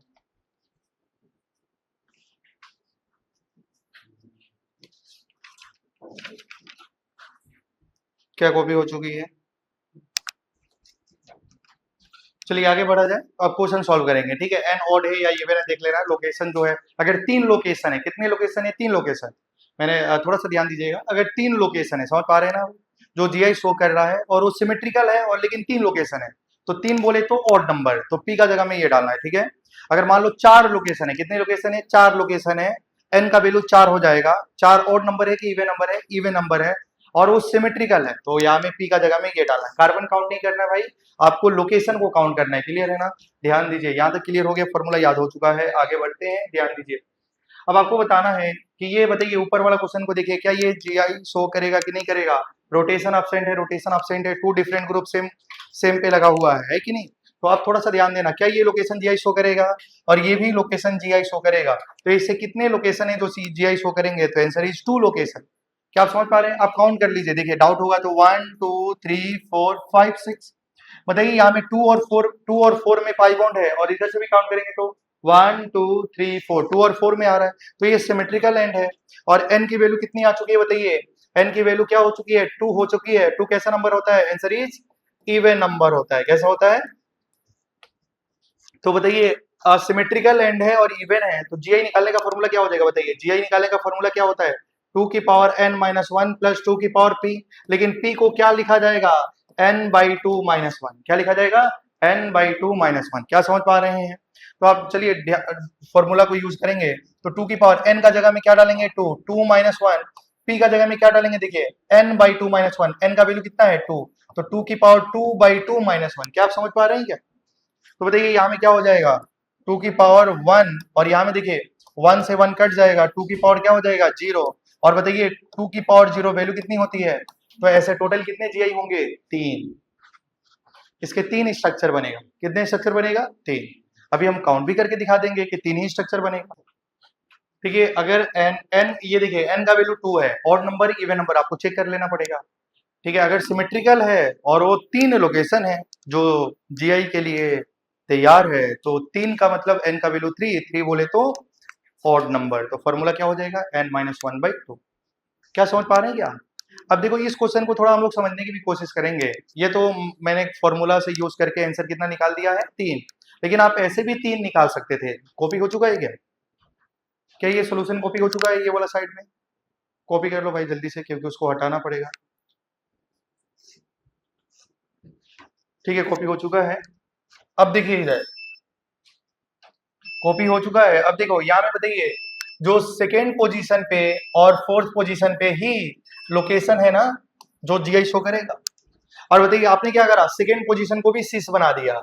क्या कॉपी हो चुकी है? चलिए आगे बढ़ा जाए, अब क्वेश्चन सॉल्व करेंगे, ठीक है? एन ऑड है या इवन है देख लेना। लोकेशन जो है, अगर 3 लोकेशन है, कितने लोकेशन है, 3 लोकेशन, मैंने थोड़ा सा ध्यान दीजिएगा, अगर 3 लोकेशन है, समझ पा रहे हैं ना, जो जीआई शो कर रहा है और वो सिमेट्रिकल है और लेकिन 3 लोकेशन है, तो 3 बोले तो ऑड नंबर, तो पी का जगह में ये डालना है, ठीक है। अगर मान लो 4 लोकेशन है, कितने लोकेशन है, 4 लोकेशन है, एन का वैल्यू 4 हो जाएगा, 4 ऑड नंबर है कि इवन नंबर है, इवन नंबर है, और वो सिमेट्रिकल है, तो यहाँ में पी का जगह में ये डालना है। कार्बन काउंट नहीं करना है भाई, आपको लोकेशन को काउंट करना है, क्लियर है ना। ध्यान दीजिए, यहाँ तक क्लियर हो गया, फॉर्मूला याद हो चुका है, आगे बढ़ते हैं, ध्यान दीजिए। अब आपको बताना है कि ये बताइए, ऊपर वाला क्वेश्चन को देखिए, क्या ये जीआई शो करेगा कि नहीं करेगा। रोटेशन अब्सेंट है, रोटेशन अब्सेंट है, 2 डिफरेंट ग्रुप सेम पे लगा हुआ है कि नहीं। तो आप थोड़ा सा ध्यान देना, क्या ये लोकेशन जीआई शो करेगा और ये भी लोकेशन जीआई शो करेगा, तो इससे कितने लोकेशन है जो जीआई शो करेंगे, तो आंसर इज 2 लोकेशन। क्या आप समझ पा रहे हैं, आप काउंट कर लीजिए, देखिए डाउट होगा तो 1 2 3 4 5 6 बताइए, यहाँ में 2 और 4 में पाई बॉन्ड है, और इधर से भी काउंट करेंगे तो 1 2 3 4, 2 और 4 में आ रहा है, तो ये सिमेट्रिकल एंड है। और n की वैल्यू कितनी आ चुकी है बताइए, n की वैल्यू क्या हो चुकी है, 2 हो चुकी है। 2 कैसा नंबर होता है, आंसर इज इवन नंबर होता है। कैसा होता है, तो बताइए सिमेट्रिकल एंड है और इवन है, तो जीआई निकालने का फॉर्मूला क्या हो जाएगा बताइए, जीआई निकालने का फॉर्मूला क्या होता है, 2 की पावर n माइनस 1 प्लस 2 की पावर p, लेकिन p को क्या लिखा जाएगा, n बाई 2 माइनस 1, क्या लिखा जाएगा, n बाई 2 माइनस 1। क्या समझ पा रहे हैं, तो आप चलिए फॉर्मूला को यूज करेंगे, तो 2 की पावर n का जगह में क्या डालेंगे, 2 2 माइनस 1, p का जगह में क्या डालेंगे, देखिए n बाई 2 माइनस 1, n का वैल्यू कितना है 2, तो 2 की पावर 2 बाई 2 माइनस 1। क्या आप समझ पा रहे हैं क्या, तो बताइए यहाँ में क्या हो जाएगा, 2 की पावर 1, और यहाँ में देखिए 1 से 1 कट जाएगा, 2 की पावर क्या हो जाएगा 0, और बताइए 2 की पावर 0 वैल्यू कितनी होती है, तो ऐसे टोटल कितने जीआई होंगे, 3। इसके 3 स्ट्रक्चर बनेगा, कितने स्ट्रक्चर बनेगा, 3। अभी हम काउंट भी करके दिखा देंगे कि 3 ही स्ट्रक्चर बनेगा। ठीक है, अगर n ये देखिए n का वैल्यू 2 है, ऑड नंबर इवन नंबर आपको चेक कर लेना पड़ेगा। ठीक है, अगर सिमेट्रिकल है और वो 3 लोकेशन है जो जीआई के लिए तैयार है, तो 3 का मतलब n का वैल्यू 3 बोले तो ऑड नंबर, तो फॉर्मूला क्या हो जाएगा, n माइनस 1/2। क्या समझ पा रहे हैं क्या। अब देखो इस क्वेश्चन को थोड़ा हम लोग समझने की भी कोशिश करेंगे। ये तो मैंने फॉर्मूला से यूज करके आंसर कितना निकाल दिया है, 3, लेकिन आप ऐसे भी 3 निकाल सकते थे। कॉपी हो चुका है क्या, क्या ये सोल्यूशन कॉपी हो चुका है, ये वाला साइड में कॉपी कर लो भाई जल्दी से, क्योंकि उसको हटाना पड़ेगा। ठीक है, कॉपी हो चुका है। अब देखिए इधर कॉपी हो चुका है। अब देखो यहाँ में बताइए, जो सेकेंड पोजीशन पे और फोर्थ पोजीशन पे ही लोकेशन है ना, जो जीआई शो करेगा। और बताइए आपने क्या करा, सेकेंड पोजीशन को भी सिस बना दिया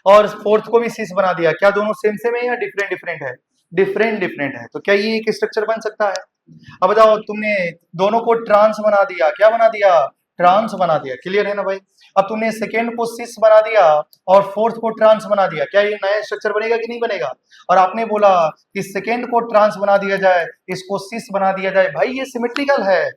और फोर्थ को भी सिस बना दिया। क्या दोनों सेम सेम है या डिफरेंट डिफरेंट है, डिफरेंट डिफरेंट है, तो क्या ये एक स्ट्रक्चर बन सकता है। अब बताओ, तुमने दोनों को ट्रांस बना दिया, क्या बना दिया, ट्रांस बना दिया, क्लियर है ना भाई। अब तुमने सेकेंड को सिस बना दिया और फोर्थ को ट्रांस बना दिया, क्या ये नया स्ट्रक्चर बनेगा कि नहीं बनेगा। और आपने बोला कि सेकेंड को ट्रांस बना दिया जाए, इसको सिस बना दिया जाए, भाई ये सिमेट्रिकल है,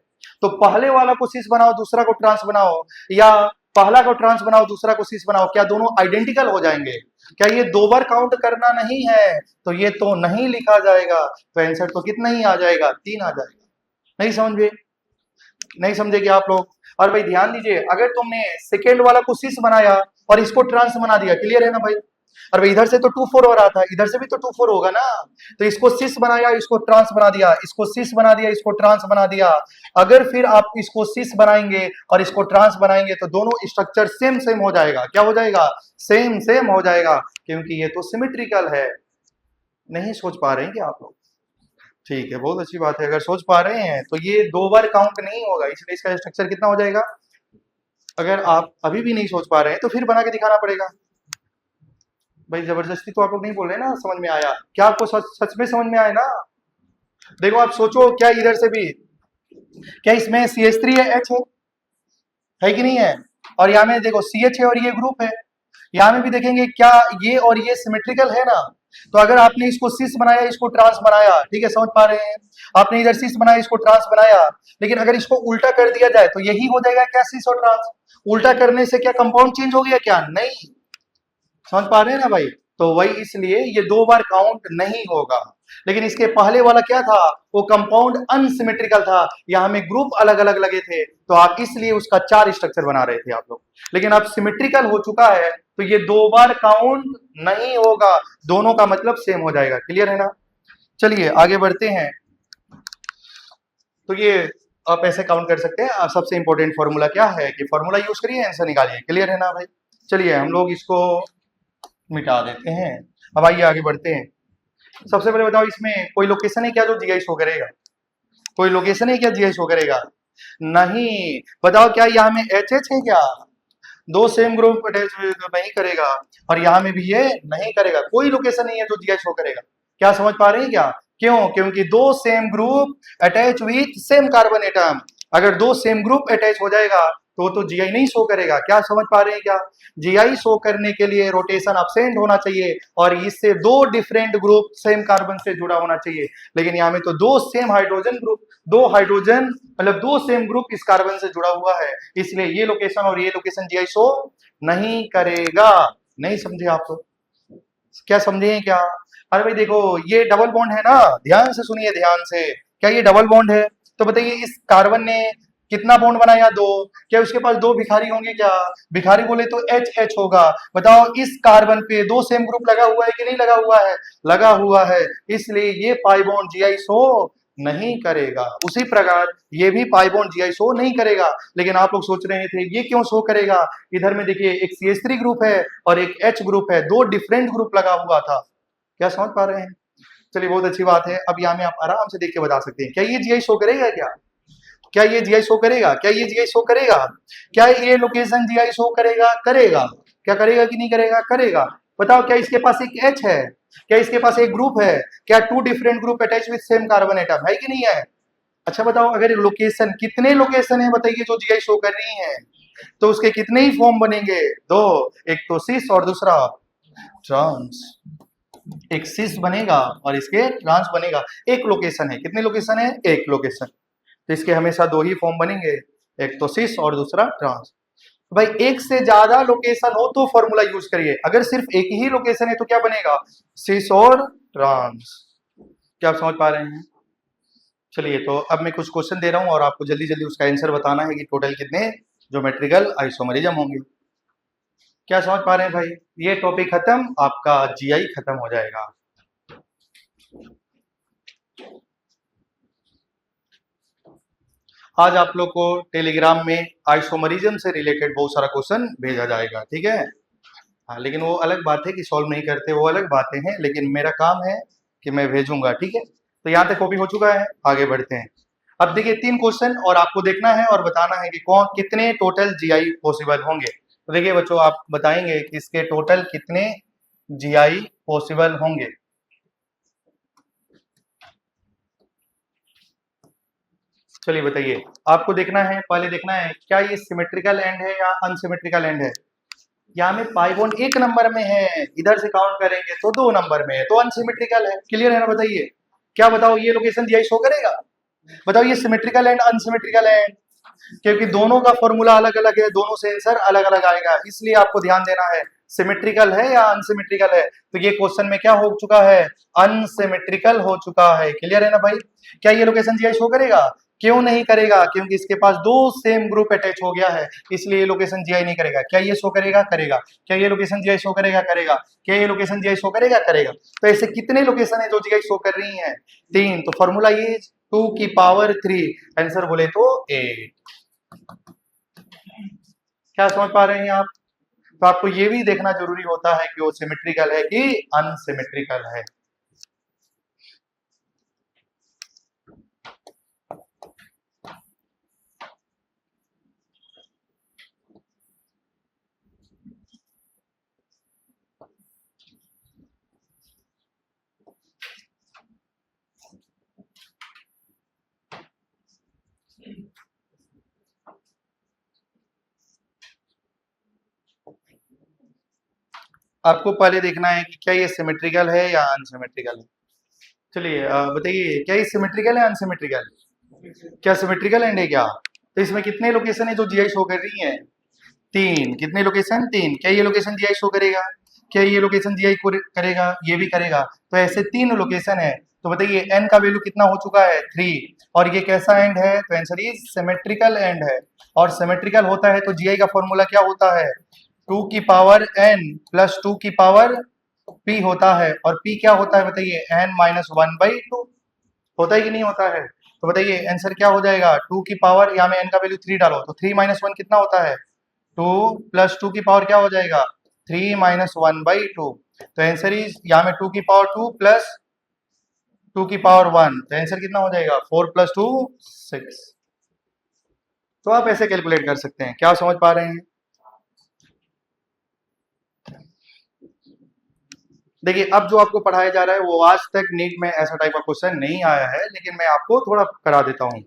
तो पहले वाला को सिस बनाओ, दूसरा को ट्रांस बनाओ, या पहला को ट्रांस बनाओ, दूसरा को सिस बनाओ, क्या दोनों आइडेंटिकल हो जाएंगे। क्या ये 2 बार काउंट करना नहीं है, तो ये तो नहीं लिखा जाएगा, तो आंसर तो कितना ही आ जाएगा, 3 आ जाएगा। नहीं समझे, नहीं समझेंगे आप लोग। और भाई ध्यान दीजिए, अगर तुमने सेकेंड वाला को सिस बनाया और इसको ट्रांस बना दिया, क्लियर है ना भाई। और भाई इधर से तो 2 4 हो रहा था, इधर से भी तो 2 4 होगा ना, तो इसको सिस बनाया, इसको ट्रांस बना दिया, इसको सिस बना दिया, इसको ट्रांस बना दिया। अगर फिर आप इसको सिस बनाएंगे और इसको ट्रांस बनाएंगे, तो दोनों स्ट्रक्चर सेम सेम हो जाएगा। क्या हो जाएगा, सेम सेम हो जाएगा, क्योंकि ये तो सिमेट्रिकल है। नहीं सोच पा रहे हैं क्या आप लोग, ठीक है, बहुत अच्छी बात है। अगर सोच पा रहे हैं तो ये 2 बार काउंट नहीं होगा, इसलिए इसका स्ट्रक्चर कितना हो जाएगा। अगर आप अभी भी नहीं सोच पा रहे हैं तो फिर बना के दिखाना पड़ेगा भाई, जबरदस्ती तो आप लोग नहीं बोल रहे ना। समझ में आया क्या आपको, सच में समझ में आया ना। देखो आप सोचो, क्या इधर से भी, क्या इसमें CH3 है, H है कि नहीं है, और यहाँ में देखो CH है और ये ग्रुप है, यहाँ में भी देखेंगे क्या ये और ये सिमेट्रिकल है ना। तो अगर आपने इसको सिस बनाया, इसको ट्रांस बनाया, ठीक है, समझ पा रहे हैं, आपने इधर सिस बनाया, इसको ट्रांस बनाया, लेकिन अगर इसको उल्टा कर दिया जाए तो यही हो जाएगा क्या, सिस और ट्रांस। उल्टा करने से क्या कंपाउंड चेंज हो गया क्या, नहीं। समझ पा रहे हैं ना भाई, तो वही इसलिए ये 2 बार काउंट नहीं होगा। लेकिन इसके पहले वाला क्या था, वो कंपाउंड अनसिमेट्रिकल था, यहाँ में ग्रुप अलग अलग लगे थे, तो आप इसलिए उसका 4 स्ट्रक्चर बना रहे थे आप लोग। लेकिन अब सिमेट्रिकल हो चुका है, तो ये 2 बार काउंट नहीं होगा, दोनों का मतलब सेम हो जाएगा, क्लियर है ना। चलिए आगे बढ़ते हैं। तो ये आप ऐसे काउंट कर सकते हैं। सबसे इंपॉर्टेंट फॉर्मूला क्या है कि फॉर्मूला यूज करिए, आंसर निकालिए। क्लियर है ना भाई? चलिए हम लोग इसको मिटा देते हैं। अब आइए आगे बढ़ते हैं। सबसे पहले बताओ, इसमें कोई लोकेशन है क्या जो जीआई शो करेगा? कोई लोकेशन है क्या जीआई शो करेगा? नहीं। बताओ क्या यहाँ में एच एच है क्या? दो सेम ग्रुप अटैच तो नहीं करेगा, और यहाँ में भी ये नहीं करेगा। कोई लोकेशन नहीं है जो जीआई शो करेगा। क्या समझ पा रहे हैं क्या? क्यों? क्योंकि दो same group attach with same carbon atom. अगर दो सेम ग्रुप अटैच हो जाएगा तो जीआई नहीं शो करेगा। क्या समझ पा रहे हैं क्या? जीआई शो करने के लिए रोटेशन अपसेंट होना चाहिए, और इससे दो डिफरेंट ग्रुप सेम कार्बन से जुड़ा होना चाहिए। लेकिन यहाँ में तो दो सेम हाइड्रोजन ग्रुप, दो हाइड्रोजन मतलब दो सेम ग्रुप इस कार्बन से जुड़ा हुआ है, इसलिए ये लोकेशन और ये लोकेशन जीआई शो नहीं करेगा। नहीं समझे आप? तो क्या समझे क्या? अरे भाई देखो, ये डबल बॉन्ड है ना, ध्यान से सुनिए, ध्यान से। क्या ये डबल बॉन्ड है? तो बताइए इस कार्बन ने कितना बॉन्ड बनाया? दो। क्या उसके पास दो भिखारी होंगे क्या? भिखारी बोले तो एच एच होगा। बताओ इस कार्बन पे दो सेम ग्रुप लगा हुआ है कि नहीं लगा हुआ है? लगा हुआ है, इसलिए ये पाई बॉन्ड जीआई शो नहीं करेगा। उसी प्रकार ये भी पाई बॉन्ड जीआई शो नहीं करेगा। लेकिन आप लोग सोच रहे थे ये क्यों शो करेगा? इधर में देखिए एक CH3 ग्रुप है और एक H ग्रुप है, दो डिफरेंट ग्रुप लगा हुआ था। क्या समझ पा रहे हैं? चलिए बहुत अच्छी बात है। अब यहाँ में आप आराम से देख के बता सकते हैं, क्या ये जीआई शो करेगा? क्या क्या ये जीआई शो करेगा? क्या ये जीआई शो करेगा? क्या ये लोकेशन जीआई शो करेगा? करेगा। क्या करेगा कि नहीं करेगा? करेगा। बताओ क्या इसके पास एक एच है? क्या इसके पास एक ग्रुप है? क्या two different group attach with same carbon atom है कि नहीं है? अच्छा बताओ, अगर लोकेशन, कितने लोकेशन है बताइए जो जीआई शो कर रही है, तो उसके कितने ही फॉर्म बनेंगे? दो। एक तो सिस और दूसरा ट्रांस। एक सिस बनेगा और इसके ट्रांस बनेगा। एक लोकेशन है, कितने लोकेशन है? एक लोकेशन, तो इसके हमेशा दो ही फॉर्म बनेंगे, एक तो सिस और दूसरा ट्रांस। भाई एक से ज्यादा लोकेशन हो तो फॉर्मूला यूज करिए, अगर सिर्फ एक ही लोकेशन है तो क्या बनेगा? सिस और ट्रांस। क्या आप समझ पा रहे हैं? चलिए तो अब मैं कुछ क्वेश्चन दे रहा हूं और आपको जल्दी जल्दी उसका आंसर बताना है कि टोटल कितने ज्योमेट्रिकल आइसोमरिज्म होंगे। क्या समझ पा रहे हैं भाई? ये टॉपिक खत्म, आपका जीआई खत्म हो जाएगा। आज आप लोग को टेलीग्राम में आइसोमरिज्म से रिलेटेड बहुत सारा क्वेश्चन भेजा जाएगा, ठीक है? हाँ, लेकिन वो अलग बात है कि सॉल्व नहीं करते, वो अलग बातें हैं, लेकिन मेरा काम है कि मैं भेजूंगा, ठीक है? तो यहाँ तक कॉपी हो चुका है, आगे बढ़ते हैं। अब देखिए 3 क्वेश्चन और आपको देखना है और बताना है कि कौन कितने टोटल जीआई पॉसिबल होंगे। तो देखिए बच्चों, आप बताएंगे कि इसके टोटल कितने जीआई पॉसिबल होंगे। चलिए बताइए, आपको देखना है, पहले देखना है क्या ये सिमेट्रिकल एंड है या अनसिमेट्रिकल एंड है। यहाँ में पाई बॉन्ड एक नंबर में है, इधर से काउंट करेंगे तो 2 नंबर में है, तो अनसिमेट्रिकल है। क्लियर है ना? बताइए क्या, बताओ ये लोकेशन जीआई शो करेगा? बताओ ये सिमेट्रिकल एंड अनसिमेट्रिकल एंड, क्योंकि दोनों का फॉर्मूला अलग अलग है, दोनों से आंसर अलग अलग आएगा, इसलिए आपको ध्यान देना है सिमेट्रिकल है या अनसिमेट्रिकल है। तो ये क्वेश्चन में क्या हो चुका है? अनसिमेट्रिकल हो चुका है। क्लियर है ना भाई? क्या ये लोकेशन जीआई शो करेगा? क्यों नहीं करेगा? क्योंकि इसके पास दो सेम ग्रुप अटैच हो गया है, इसलिए ये लोकेशन जीआई नहीं करेगा। क्या ये शो करेगा? करेगा। क्या ये लोकेशन जीआई शो करेगा? करेगा। क्या ये लोकेशन जीआई शो करेगा? करेगा। तो ऐसे कितने लोकेशन है जो जीआई शो कर रही हैं? 3। तो फॉर्मूला ये 2 की पावर 3, आंसर बोले तो 8। क्या समझ पा रहे हैं आप? तो आपको ये भी देखना जरूरी होता है कि वो सिमेट्रिकल है कि अनसिमेट्रिकल है। आपको पहले देखना है कि क्या ये सिमेट्रिकल है या अनसिमेट्रिकल है। चलिए बताइए, क्या ये सिमेट्रिकल है अनसिमेट्रिकल? क्या सिमेट्रिकल एंड है क्या? तो इसमें कितने लोकेशन है जो जीआई शो कर रही है? 3। कितने लोकेशन? 3। क्या ये लोकेशन जीआई शो करेगा? क्या ये लोकेशन जीआई करेगा? ये भी करेगा। तो ऐसे 3 लोकेशन है। तो बताइए एन का वैल्यू कितना हो चुका है? 3। और ये कैसा एंड है? तो आंसर इज सिमेट्रिकल एंड है। और सिमेट्रिकल होता है तो जीआई का फॉर्मूला क्या होता है? 2 की पावर n प्लस 2 की पावर p होता है। और p क्या होता है बताइए? n-1/2 होता है कि नहीं होता है? तो बताइए आंसर क्या हो जाएगा, 2 की पावर, यहाँ में n का वैल्यू 3 डालो तो 3 माइनस 1 कितना होता है 2, प्लस 2 की पावर क्या हो जाएगा 3 माइनस 1/2। तो आंसर इज यहाँ में 2 की पावर 2 प्लस 2 की पावर 1, तो आंसर कितना हो जाएगा 4 प्लस 2 6। तो आप ऐसे कैलकुलेट कर सकते हैं, क्या समझ पा रहे हैं। देखिए अब जो आपको पढ़ाया जा रहा है वो आज तक नीट में ऐसा टाइप का क्वेश्चन नहीं आया है, लेकिन मैं आपको थोड़ा करा देता हूँ।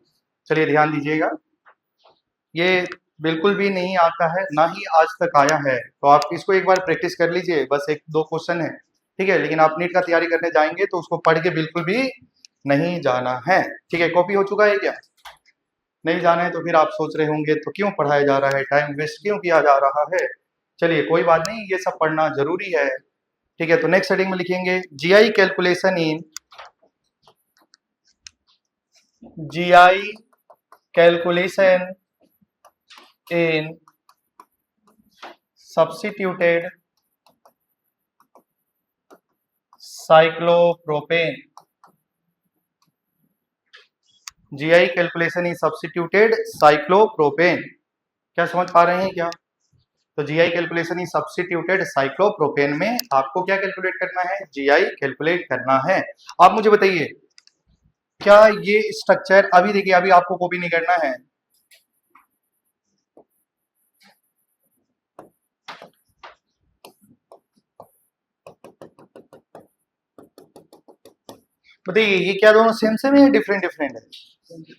चलिए ध्यान दीजिएगा, ये बिल्कुल भी नहीं आता है, ना ही आज तक आया है, तो आप इसको एक बार प्रैक्टिस कर लीजिए, बस 1-2 क्वेश्चन है, ठीक है। लेकिन आप नीट का तैयारी करने जाएंगे तो उसको पढ़ के बिल्कुल भी नहीं जाना है, ठीक है। कॉपी हो चुका है क्या, नहीं जाना है तो फिर आप सोच रहे होंगे तो क्यों पढ़ाया जा रहा है, टाइम वेस्ट क्यों किया जा रहा है। चलिए कोई बात नहीं, ये सब पढ़ना जरूरी है, ठीक है। तो नेक्स्ट हेडिंग में लिखेंगे GI calculation in GI calculation in substituted cyclopropane. GI calculation is substituted cyclopropane, क्या समझ पा रहे हैं क्या। तो GI calculation is substituted cyclopropane में आपको क्या कैलकुलेट करना है, जीआई कैलकुलेट करना है। आप मुझे बताइए क्या ये स्ट्रक्चर, अभी देखिए अभी आपको कॉपी नहीं करना है, बताइए ये क्या दोनों सेम सेम है या डिफरेंट डिफरेंट है,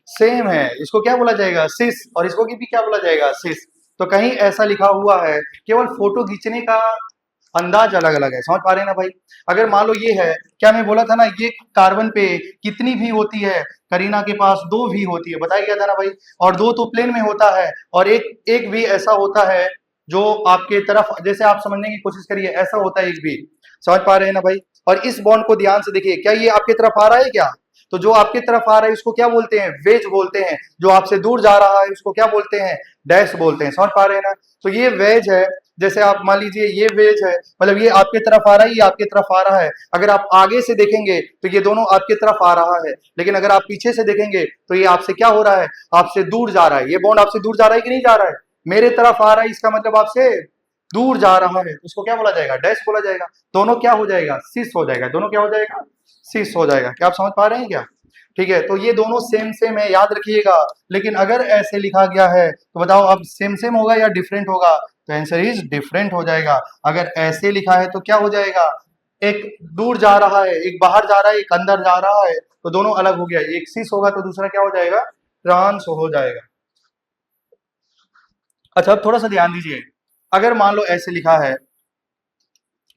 सेम है। इसको क्या बोला जाएगा सिस, और इसको भी क्या बोला जाएगा सिस। तो कहीं ऐसा लिखा हुआ है, केवल फोटो खींचने का अंदाज अलग अलग है, समझ पा रहे हैं ना भाई। अगर मान लो ये है, क्या मैं बोला था ना ये कार्बन पे कितनी भी होती है, करीना के पास 2 भी होती है, बताया गया था ना भाई। और 2 तो प्लेन में होता है, और एक भी ऐसा होता है जो आपके तरफ, जैसे आप समझने की कोशिश करिए, ऐसा होता है एक भी, समझ पा रहे हैं ना भाई। और इस बॉन्ड को ध्यान से देखिए, क्या ये आपकी तरफ आ रहा है क्या, तो जो आपकी तरफ आ रहा है उसको क्या बोलते हैं, वेज बोलते हैं। जो आपसे दूर जा रहा है उसको क्या बोलते हैं, डैश बोलते हैं, समझ पा रहे हैं ना। तो ये वेज है, जैसे आप मान लीजिए ये वेज है, मतलब ये आपके तरफ आ रहा है, ये आपके तरफ आ रहा है। अगर आप आगे से देखेंगे तो ये दोनों आपके तरफ आ रहा है, लेकिन अगर आप पीछे से देखेंगे तो ये आपसे क्या हो रहा है, आपसे दूर जा रहा है। ये बॉन्ड आपसे दूर जा रहा है कि नहीं जा रहा है, मेरे तरफ आ रहा है, इसका मतलब आपसे दूर जा रहा है, उसको क्या बोला जाएगा, डैश बोला जाएगा। दोनों क्या हो जाएगा, सिस हो जाएगा, दोनों क्या हो जाएगा, सिस हो जाएगा। क्या आप समझ पा रहे हैं क्या, ठीक है। तो ये दोनों सेम सेम है, याद रखिएगा। लेकिन अगर ऐसे लिखा गया है तो बताओ अब सेम सेम होगा या डिफरेंट होगा, तो आंसर इज डिफरेंट हो जाएगा। अगर ऐसे लिखा है तो क्या हो जाएगा, एक दूर जा रहा है, एक बाहर जा रहा है, एक अंदर जा रहा है, तो दोनों अलग हो गया। एक सिस होगा तो दूसरा क्या हो जाएगा, ट्रांस हो जाएगा। अच्छा अब थोड़ा सा ध्यान दीजिए, अगर मान लो ऐसे लिखा है,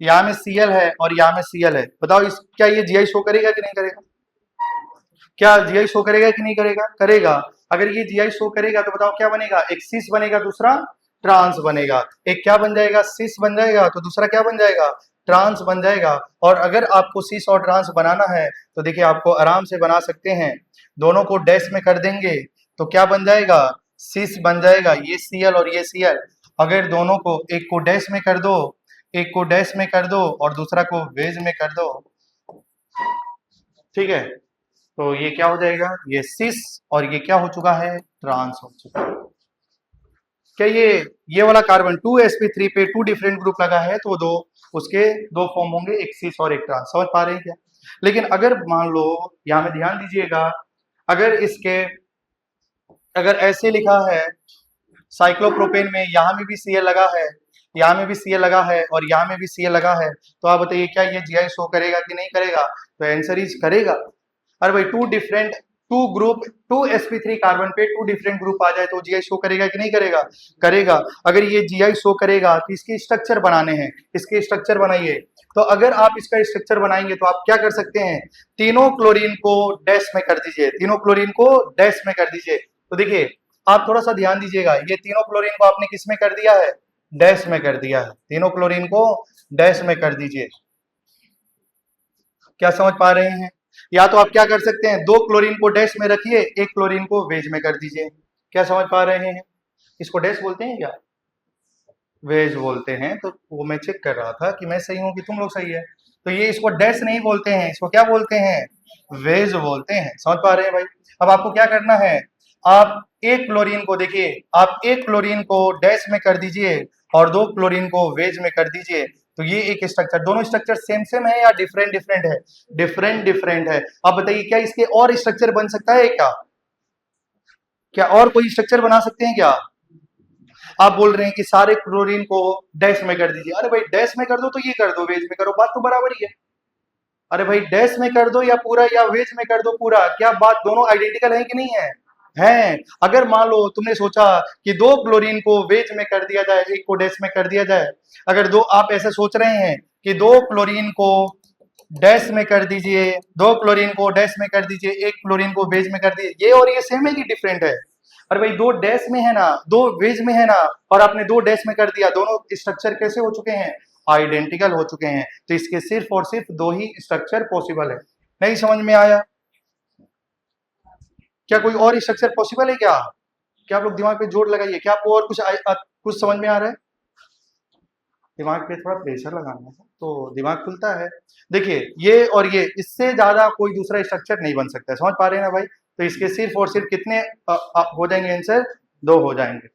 यहाँ में Cl है और यहाँ में Cl है, बताओ इस क्या ये जीआई शो करेगा कि नहीं करेगा, क्या जीआई शो करेगा कि नहीं करेगा, करेगा। अगर ये जीआई शो करेगा तो बताओ क्या बनेगा, एक सिस बनेगा, दूसरा ट्रांस बनेगा। एक क्या बन जाएगा, सिस बन जाएगा, तो दूसरा क्या बन जाएगा, ट्रांस बन जाएगा। और अगर आपको सिस और ट्रांस बनाना है तो देखिए आपको आराम से बना सकते हैं, दोनों को डैश में कर देंगे तो क्या बन जाएगा, सिस बन जाएगा, ये Cl और ये Cl। अगर दोनों को, एक को डैश में कर दो, एक को डैश में कर दो और दूसरा को वेज में कर दो, ठीक है। तो ये क्या हो जाएगा, ये सिस, और ये क्या हो चुका है, ट्रांस हो चुका है। क्या ये वाला कार्बन 2sp3 पे 2 डिफरेंट ग्रुप लगा है, तो दो उसके 2 फॉर्म होंगे, एक सिस और एक ट्रांस, समझ पा रहे हैं क्या। लेकिन अगर मान लो, यहाँ में ध्यान दीजिएगा, अगर इसके, अगर ऐसे लिखा है साइक्लोप्रोपेन में, यहाँ में भी Cl लगा है, यहाँ में भी Cl लगा है और यहाँ में भी Cl लगा है, तो आप बताइए क्या ये जीआई शो करेगा कि नहीं करेगा, तो आंसर इज करेगा। अरे भाई टू ग्रुप 2sp3 कार्बन पे 2 डिफरेंट ग्रुप आ जाए तो जीआई शो करेगा कि नहीं करेगा, करेगा। अगर ये जीआई शो करेगा तो इसके स्ट्रक्चर बनाने हैं, इसके स्ट्रक्चर बनाइए। तो अगर आप इसका स्ट्रक्चर बनाएंगे तो आप क्या कर सकते हैं, तीनों क्लोरीन को डैश में कर दीजिए, तीनों क्लोरीन को डैश में कर दीजिए। तो देखिए आप थोड़ा सा ध्यान दीजिएगा, ये तीनों क्लोरीन को आपने किस में कर दिया है, डैश में कर दिया है, तीनों क्लोरीन को डैश में कर दीजिए। क्या समझ पा रहे हैं। या तो आप क्या कर सकते हैं, 2 क्लोरीन को डैश में रखिए, एक क्लोरीन को वेज में कर दीजिए। क्या समझ पा रहे हैं, इसको डैश बोलते हैं क्या, वेज बोलते हैं। तो वो मैं चेक कर रहा था कि मैं सही हूं कि तुम लोग सही है। तो ये इसको डैश नहीं बोलते हैं, इसको क्या बोलते हैं, वेज बोलते हैं। समझ पा रहे हैं भाई? अब आपको क्या करना है, आप एक क्लोरीन को देखिए, आप एक क्लोरीन को डैश में कर दीजिए और दो क्लोरीन को वेज में कर दीजिए, तो ये एक स्ट्रक्चर, दोनों स्ट्रक्चर सेम सेम है या डिफरेंट डिफरेंट है? डिफरेंट डिफरेंट है। अब बताइए क्या इसके और स्ट्रक्चर बन सकता है क्या? क्या और कोई स्ट्रक्चर बना सकते हैं क्या? आप बोल रहे हैं कि सारे क्लोरीन को डैश में कर दीजिए। अरे भाई डैश में कर दो तो ये कर दो, वेज में करो, बात तो बराबर ही है। अरे भाई डैश में कर दो या पूरा, या वेज में कर दो पूरा, क्या बात दोनों आइडेंटिकल है कि नहीं है? हैं। अगर मान लो तुमने सोचा कि दो क्लोरीन को वेज में कर दिया जाए, एक को डैश में कर दिया जाए, अगर दो आप ऐसे सोच रहे हैं कि दो क्लोरीन को डैश में कर दीजिए, दो क्लोरीन को डैश में कर दीजिए, एक क्लोरीन को वेज में कर दीजिए, ये और ये सेम है कि डिफरेंट है? अरे भाई दो डैश में है ना, दो वेज में है ना, और आपने दो डैश में कर दिया, दोनों स्ट्रक्चर कैसे हो चुके हैं? आइडेंटिकल हो चुके हैं। तो इसके सिर्फ और सिर्फ दो ही स्ट्रक्चर पॉसिबल है। नहीं समझ में आया? क्या कोई और स्ट्रक्चर पॉसिबल है क्या? क्या आप लोग दिमाग पे जोर लगाइए, क्या आपको और कुछ समझ में आ रहा है? दिमाग पे थोड़ा प्रेशर लगाना है तो दिमाग खुलता है। देखिए ये और ये, इससे ज्यादा कोई दूसरा स्ट्रक्चर नहीं बन सकता है। समझ पा रहे हैं ना भाई? तो इसके सिर्फ और सिर्फ कितने हो जाएंगे आंसर? दो हो जाएंगे।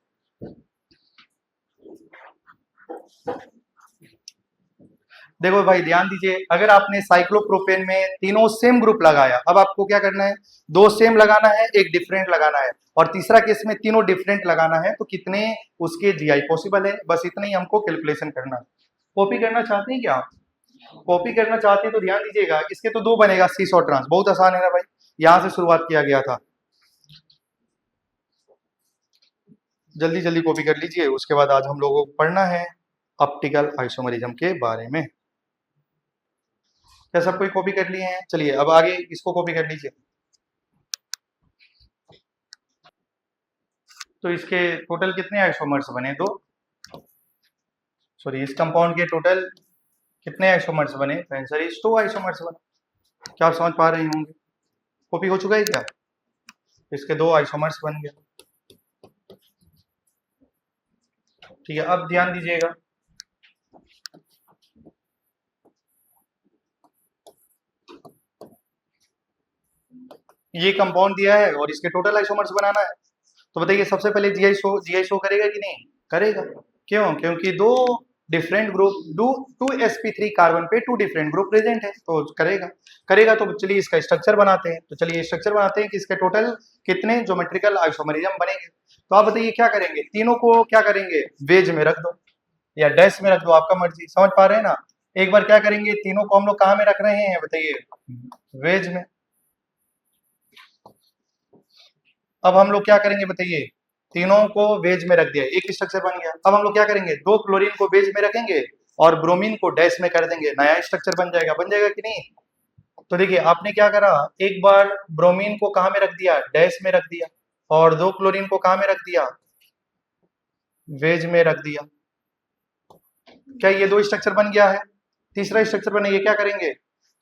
देखो भाई ध्यान दीजिए, अगर आपने साइक्लोप्रोपेन में तीनों सेम ग्रुप लगाया, अब आपको क्या करना है, दो सेम लगाना है, एक डिफरेंट लगाना है, और तीसरा केस में तीनों डिफरेंट लगाना है, तो कितने उसके जीआई पॉसिबल है, बस इतना ही हमको कैलकुलेशन करना है। कॉपी करना चाहते हैं क्या? कॉपी करना चाहते हैं तो ध्यान दीजिएगा, इसके तो दो बनेगा, सीस और ट्रांस, बहुत आसान है ना भाई, यहां से शुरुआत किया गया था। जल्दी जल्दी कॉपी कर लीजिए, उसके बाद आज हम लोगों को पढ़ना है ऑप्टिकल आइसोमरिज्म के बारे में। क्या सब कोई कॉपी कर लिए हैं? चलिए अब आगे इसको कॉपी कर लीजिए। तो इसके टोटल कितने आइसोमर्स बने? दो। सॉरी, इस कंपाउंड के टोटल कितने आइसोमर्स बने? तो आंसर इज टू आइसोमर्स बने। क्या आप समझ पा रहे होंगे? कॉपी हो चुका है क्या? इसके दो आइसोमर्स बन गए। ठीक है, अब ध्यान दीजिएगा, ये कंपाउंड दिया है और इसके टोटल आइसोमर्स बनाना है। तो बताइए सबसे पहले जीआई शो करेगा कि नहीं करेगा? क्यों? क्योंकि दो डिफरेंट ग्रुप, दो 2sp3 कार्बन पे टू डिफरेंट ग्रुप प्रेजेंट है, तो करेगा। करेगा तो चलिए इसका स्ट्रक्चर बनाते हैं। तो चलिए स्ट्रक्चर बनाते हैं कि इसके टोटल कितने ज्योमेट्रिकल आइसोमरिज्म बनेंगे। तो आप बताइए क्या करेंगे, तीनों को क्या करेंगे, वेज में रख दो या डैश में रख दो, आपका मर्जी। समझ पा रहे हैं ना? एक बार क्या करेंगे, तीनों को हम लोग कहाँ में रख रहे हैं बताइए? वेज में। अब हम लोग क्या करेंगे बताइए, तीनों को वेज में रख दिया, एक स्ट्रक्चर बन गया। अब हम लोग क्या करेंगे, दो क्लोरीन को वेज में रखेंगे और ब्रोमीन को डैश में कर देंगे, नया स्ट्रक्चर बन जाएगा कि नहीं? तो देखिए आपने क्या करा, एक बार ब्रोमीन को कहाँ में रख दिया, डैश में रख दिया, और दो क्लोरीन को कहाँ में रख दिया, वेज में रख दिया। क्या ये दो स्ट्रक्चर बन गया है? तीसरा स्ट्रक्चर बने, ये क्या करेंगे,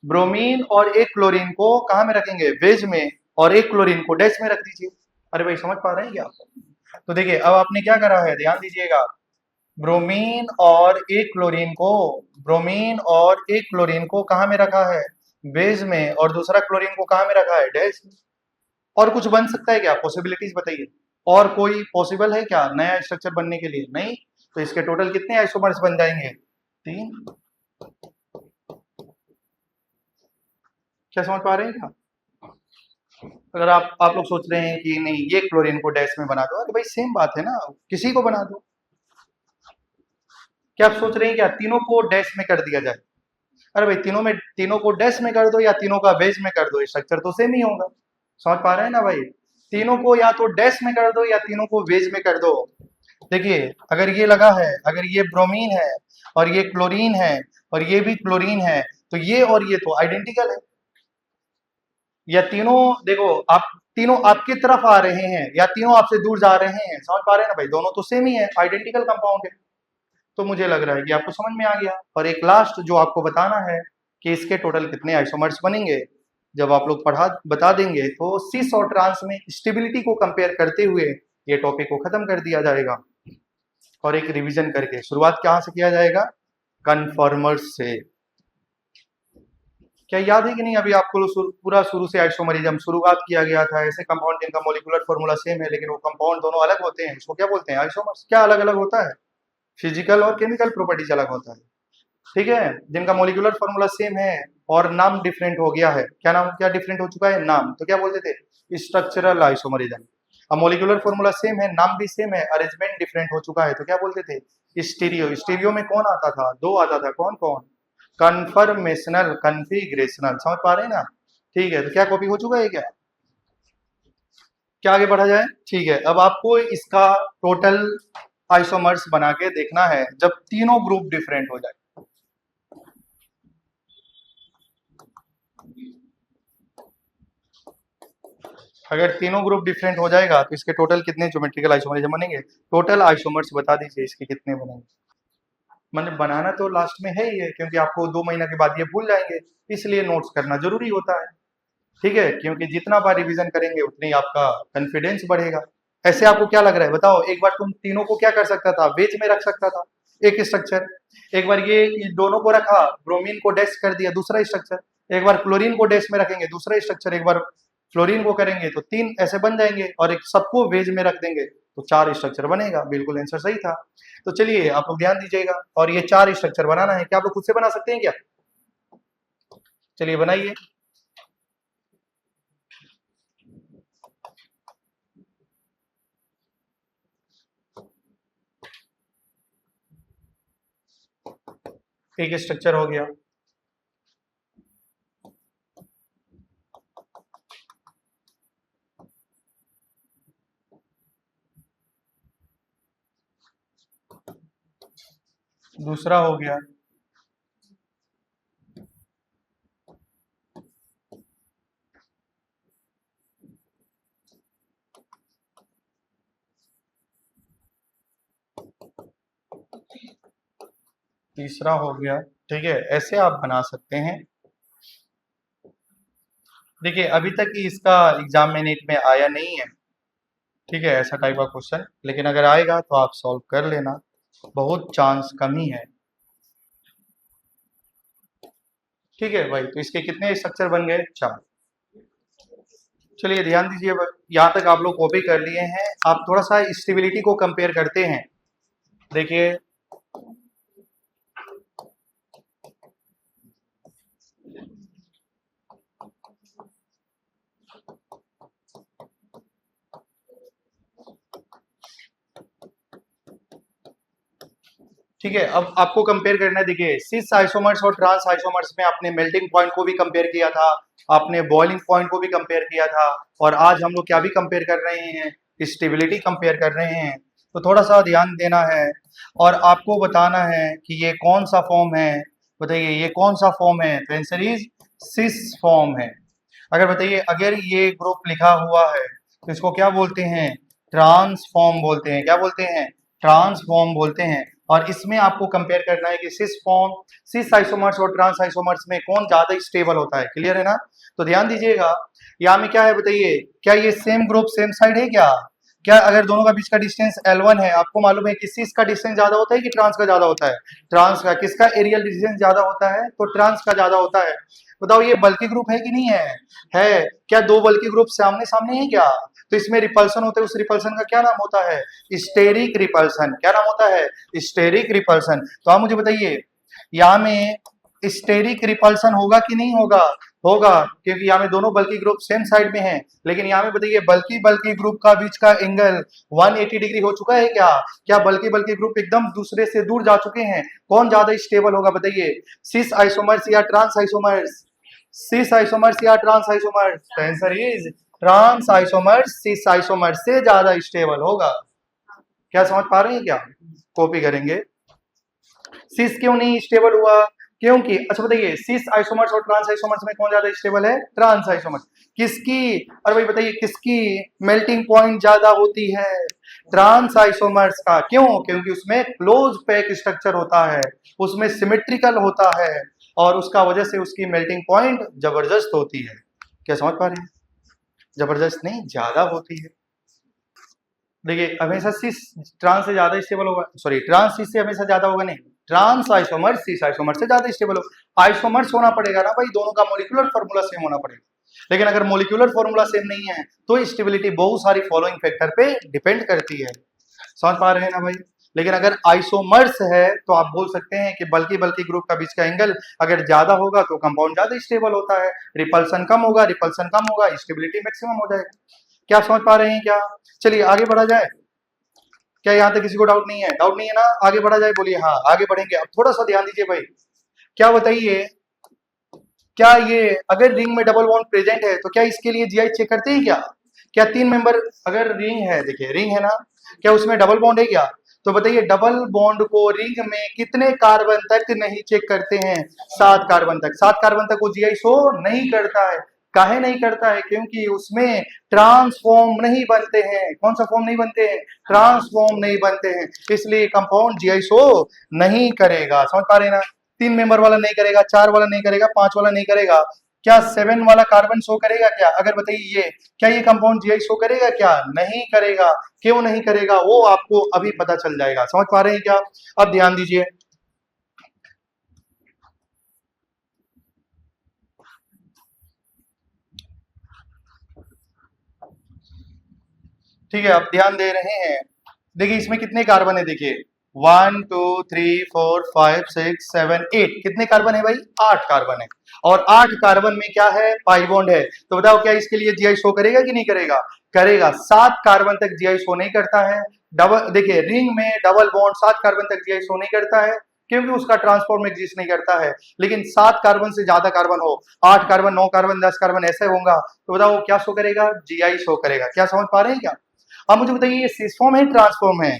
ब्रोमीन और एक क्लोरीन को कहाँ में रखेंगे, वेज में, और एक क्लोरीन को डैश में रख दीजिए। अरे भाई समझ पा रहे हैं क्या? तो देखिए अब आपने क्या करा है, ध्यान दीजिएगा, ब्रोमीन और एक क्लोरीन को, ब्रोमीन और एक क्लोरीन को कहाँ में रखा है, बेस में, और दूसरा क्लोरीन को कहाँ में रखा है, डैश में। और कुछ बन सकता है क्या, पॉसिबिलिटीज बताइए, और कोई पॉसिबल है क्या नया स्ट्रक्चर बनने के लिए? नहीं। तो इसके टोटल कितने आइसोमर्स बन जाएंगे, तीन। क्या समझ पा रहे हैं क्या? अगर आप लोग सोच रहे हैं कि नहीं ये क्लोरीन को डैश में बना दो, अरे भाई सेम बात है ना, किसी को बना दो। क्या आप सोच रहे हैं क्या तीनों को डैश में कर दिया जाए? अरे भाई तीनों को डैश में कर दो या तीनों का वेज में कर दो, स्ट्रक्चर तो सेम ही होगा। समझ पा रहे हैं ना भाई? तीनों को या तो डैश में कर दो या तीनों को वेज में कर दो। देखिए अगर ये लगा है, अगर ये ब्रोमीन है और ये क्लोरीन है और ये भी क्लोरीन है, तो ये और ये तो आइडेंटिकल है। या तीनों, देखो आप तीनों आपकी तरफ आ रहे हैं या तीनों आपसे दूर जा रहे हैं, समझ पा रहे हैं ना भाई, दोनों तो सेम ही है, आइडेंटिकल कंपाउंड है। तो मुझे लग रहा है कि आपको समझ में आ गया। और एक लास्ट जो आपको बताना है कि इसके टोटल कितने आइसोमर्स बनेंगे, जब आप लोग पढ़ा बता देंगे तो सिस और ट्रांस में स्टेबिलिटी को कंपेयर करते हुए ये टॉपिक को खत्म कर दिया जाएगा। और एक रिवीजन करके शुरुआत कहाँ से किया जाएगा, कन्फर्मर्स से। क्या याद है कि नहीं? अभी आपको पूरा शुरू से आइसोमरिज्म शुरुआत किया गया था, ऐसे कंपाउंड जिनका मॉलिक्यूलर फॉर्मूला सेम है लेकिन वो कंपाउंड दोनों अलग होते हैं, उसको क्या बोलते हैं? आइसोमर्स। क्या अलग अलग होता है? फिजिकल और केमिकल प्रॉपर्टीज अलग होता है, ठीक है। जिनका मॉलिक्यूलर फॉर्मूला सेम है और नाम डिफरेंट हो गया है, क्या नाम, क्या डिफरेंट हो चुका है? नाम। तो क्या बोलते थे? Structural isomerism. अब मॉलिक्यूलर फॉर्मूला सेम है, नाम भी सेम है, अरेंजमेंट डिफरेंट हो चुका है, तो क्या बोलते थे? स्टीरियो। स्टीरियो में कौन आता था? दो आता था, कौन कौन? Conformational, configurational. समझ पा रहे हैं ना? ठीक है, तो क्या कॉपी हो चुका है क्या? क्या आगे बढ़ा जाए? ठीक है, अब आपको इसका टोटल आइसोमर्स बना के देखना है जब तीनों ग्रुप डिफरेंट हो जाए। अगर तीनों ग्रुप डिफरेंट हो जाएगा तो इसके टोटल कितने ज्योमेट्रिकल आइसोमरिज्म बनेंगे? टोटल आइसोमर्स बता दीजिए इसके कितने बनेंगे। मतलब बनाना तो लास्ट में है ही है, क्योंकि आपको 2 महीना के बाद ये भूल जाएंगे, इसलिए नोट्स करना जरूरी होता है, ठीक है। क्योंकि जितना बार रिवीजन करेंगे उतनी आपका कॉन्फिडेंस बढ़ेगा। ऐसे आपको क्या लग रहा है बताओ? एक बार तुम तीनों को क्या कर सकता था? वेज में रख सकता था, एक स्ट्रक्चर। एक बार ये दोनों को रखा, ब्रोमीन को डैश कर दिया, दूसरा स्ट्रक्चर। एक बार क्लोरीन को डैश में रखेंगे, दूसरा स्ट्रक्चर। एक बार फ्लोरीन को करेंगे तो 3 ऐसे बन जाएंगे, और एक सबको वेज में रख देंगे तो 4 स्ट्रक्चर बनेगा। बिल्कुल आंसर सही था। तो चलिए आप लोग ध्यान दीजिएगा, और ये 4 स्ट्रक्चर बनाना है। क्या आप लोग खुद से बना सकते हैं क्या? चलिए बनाइए। एक स्ट्रक्चर हो गया, दूसरा हो गया, तीसरा हो गया, ठीक है। ऐसे आप बना सकते हैं। देखिए अभी तक इसका एग्जाम में नीट में आया नहीं है, ठीक है, ऐसा टाइप का क्वेश्चन। लेकिन अगर आएगा तो आप सॉल्व कर लेना, बहुत चांस कम ही है, ठीक है भाई। तो इसके कितने स्ट्रक्चर बन गए? 4। चलिए ध्यान दीजिए, यहाँ तक आप लोग कॉपी कर लिए हैं। आप थोड़ा सा स्टेबिलिटी को कंपेयर करते हैं। देखिए ठीक है, अब आपको कंपेयर करना है। देखिए सिस आइसोमर्स और ट्रांस आइसोमर्स में आपने मेल्टिंग पॉइंट को भी कंपेयर किया था, आपने बॉइलिंग पॉइंट को भी कंपेयर किया था, और आज हम लोग क्या भी कंपेयर कर रहे हैं? स्टेबिलिटी कंपेयर कर रहे हैं। तो थोड़ा सा ध्यान देना है, और आपको बताना है कि ये कौन सा फॉर्म है। बताइए ये कौन सा फॉर्म है? तो आंसर इज सिस फॉर्म है। अगर बताइए अगर ये ग्रुप लिखा हुआ है तो इसको क्या बोलते हैं? ट्रांसफॉर्म बोलते हैं। क्या बोलते हैं? ट्रांसफॉर्म बोलते हैं। और इसमें आपको कंपेयर करना है कि सिस फॉर्म, सिस आइसोमर्स और ट्रांस आइसोमर्स में कौन ज्यादा स्टेबल होता है। क्लियर है ना? तो ध्यान दीजिएगा, यहाँ में क्या है बताइए? क्या ये सेम ग्रुप सेम साइड है क्या? क्या अगर दोनों का बीच का डिस्टेंस L1 है, आपको मालूम है कि सिस का डिस्टेंस ज्यादा होता है कि ट्रांस का ज्यादा होता है? ट्रांस का। किसका एरियल डिस्टेंस ज्यादा होता है? तो ट्रांस का ज्यादा होता है। बताओ ये बल्कि ग्रुप है कि नहीं है? है। क्या दो बल्कि ग्रुप सामने सामने है क्या? तो इसमें रिपल्सन होता है, उस रिपल्सन का क्या नाम होता है? Steric repulsion. क्या नाम होता है? Steric repulsion. तो आप मुझे बताइए यहाँ में स्टेरिक रिपल्सन होगा कि नहीं होगा? होगा, क्योंकि यहाँ में दोनों बल्कि ग्रुप सेम साइड में हैं। लेकिन यहाँ में बताइए बल्कि बल्कि ग्रुप का बीच का एंगल 180 डिग्री हो चुका है क्या? क्या बल्कि बल्कि ग्रुप एकदम दूसरे से दूर जा चुके हैं? कौन ज्यादा स्टेबल होगा बताइए? सिस आइसोमर्स या ट्रांस आइसोमर्स? सिस आइसोमर्स या trans isomers? Answer is trans isomers cis isomers से ज्यादा स्टेबल होगा। क्या समझ पा रहे हैं क्या? कॉपी करेंगे। सिस क्यों नहीं स्टेबल हुआ? क्योंकि अच्छा बताइए सिस आइसोमर्स और ट्रांस आइसोमर्स में कौन ज्यादा स्टेबल है? Trans isomers. किसकी? अरे भाई बताइए किसकी मेल्टिंग पॉइंट ज्यादा होती है? ट्रांस आइसोमर्स का। क्यों? क्योंकि उसमें क्लोज पैक स्ट्रक्चर होता है, उसमें सिमेट्रिकल होता है, और उसका वजह से उसकी मेल्टिंग पॉइंट जबरदस्त होती है। क्या समझ पा रहे हैं? जबरदस्त नहीं, ज्यादा होती है। देखिए हमेशा सिस ट्रांस से ज्यादा स्टेबल होगा, सॉरी ट्रांस सिस से हमेशा ज्यादा होगा नहीं, ट्रांस आइसोमर सिस आइसोमर से ज्यादा स्टेबल हो। आइसोमर्स होना पड़ेगा ना भाई, दोनों का मोलिकुलर फॉर्मूला सेम होना पड़ेगा। लेकिन अगर मोलिकुलर फॉर्मूला सेम नहीं है तो स्टेबिलिटी बहुत सारी फॉलोइंग फैक्टर पे डिपेंड करती है। समझ पा रहे हैं ना भाई। लेकिन अगर आइसोमर्स है तो आप बोल सकते हैं कि बल्कि बल्कि ग्रुप का बीच का एंगल अगर ज्यादा होगा तो कंपाउंड ज्यादा स्टेबल होता है, रिपल्सन कम होगा, रिपल्सन कम होगा, स्टेबिलिटी मैक्सिमम हो जाएगा। क्या समझ पा रहे हैं क्या? चलिए आगे बढ़ा जाए। क्या यहाँ तक किसी को डाउट नहीं है? डाउट नहीं है ना? आगे बढ़ा जाए, बोलिए हाँ आगे बढ़ेंगे। अब थोड़ा सा ध्यान दीजिए भाई, क्या बताइए, क्या ये अगर रिंग में डबल बॉन्ड प्रेजेंट है तो क्या इसके लिए जीआई चेक करते हैं क्या? क्या 3 मेंबर अगर रिंग है, देखिए रिंग है ना, क्या उसमें डबल बॉन्ड है क्या? तो बताइए डबल बॉन्ड को रिंग में कितने कार्बन तक नहीं चेक करते हैं? 7 कार्बन तक। 7 कार्बन तक वो जीआई शो नहीं करता है। काहे नहीं करता है? क्योंकि उसमें ट्रांसफॉर्म नहीं बनते हैं। कौन सा फॉर्म नहीं बनते हैं? ट्रांसफॉर्म नहीं बनते हैं, इसलिए कंपाउंड जीआई शो नहीं करेगा। समझ पा रहे हैं ना? 3 मेंबर वाला नहीं करेगा, 4 वाला नहीं करेगा, 5 वाला नहीं करेगा, क्या 7 वाला कार्बन शो करेगा क्या? अगर बताइए ये क्या ये कंपाउंड जीआई शो करेगा क्या? नहीं करेगा। क्यों नहीं करेगा वो आपको अभी पता चल जाएगा। समझ पा रहे हैं क्या? अब ध्यान दीजिए, ठीक है अब ध्यान दे रहे हैं। देखिए इसमें कितने कार्बन है, देखिए 1 2 3 4 5 6 7 8, कितने कार्बन है भाई? 8 कार्बन है। और 8 कार्बन में क्या है? पाई बॉन्ड है। तो बताओ क्या इसके लिए जीआई शो करेगा कि नहीं करेगा? करेगा। 7 कार्बन तक जीआई शो नहीं करता है। डबल देखिए रिंग में डबल बॉन्ड 7 कार्बन तक जीआई शो नहीं करता है क्योंकि उसका ट्रांसफॉर्म एग्जिस्ट नहीं करता है। लेकिन 7 कार्बन से ज्यादा कार्बन हो, 8 कार्बन 9 कार्बन 10 कार्बन ऐसे होगा तो बताओ क्या शो करेगा? जीआई शो करेगा। क्या समझ पा रहे हैं क्या? अब मुझे बताइए ये सिस फॉर्म है ट्रांसफॉर्म है?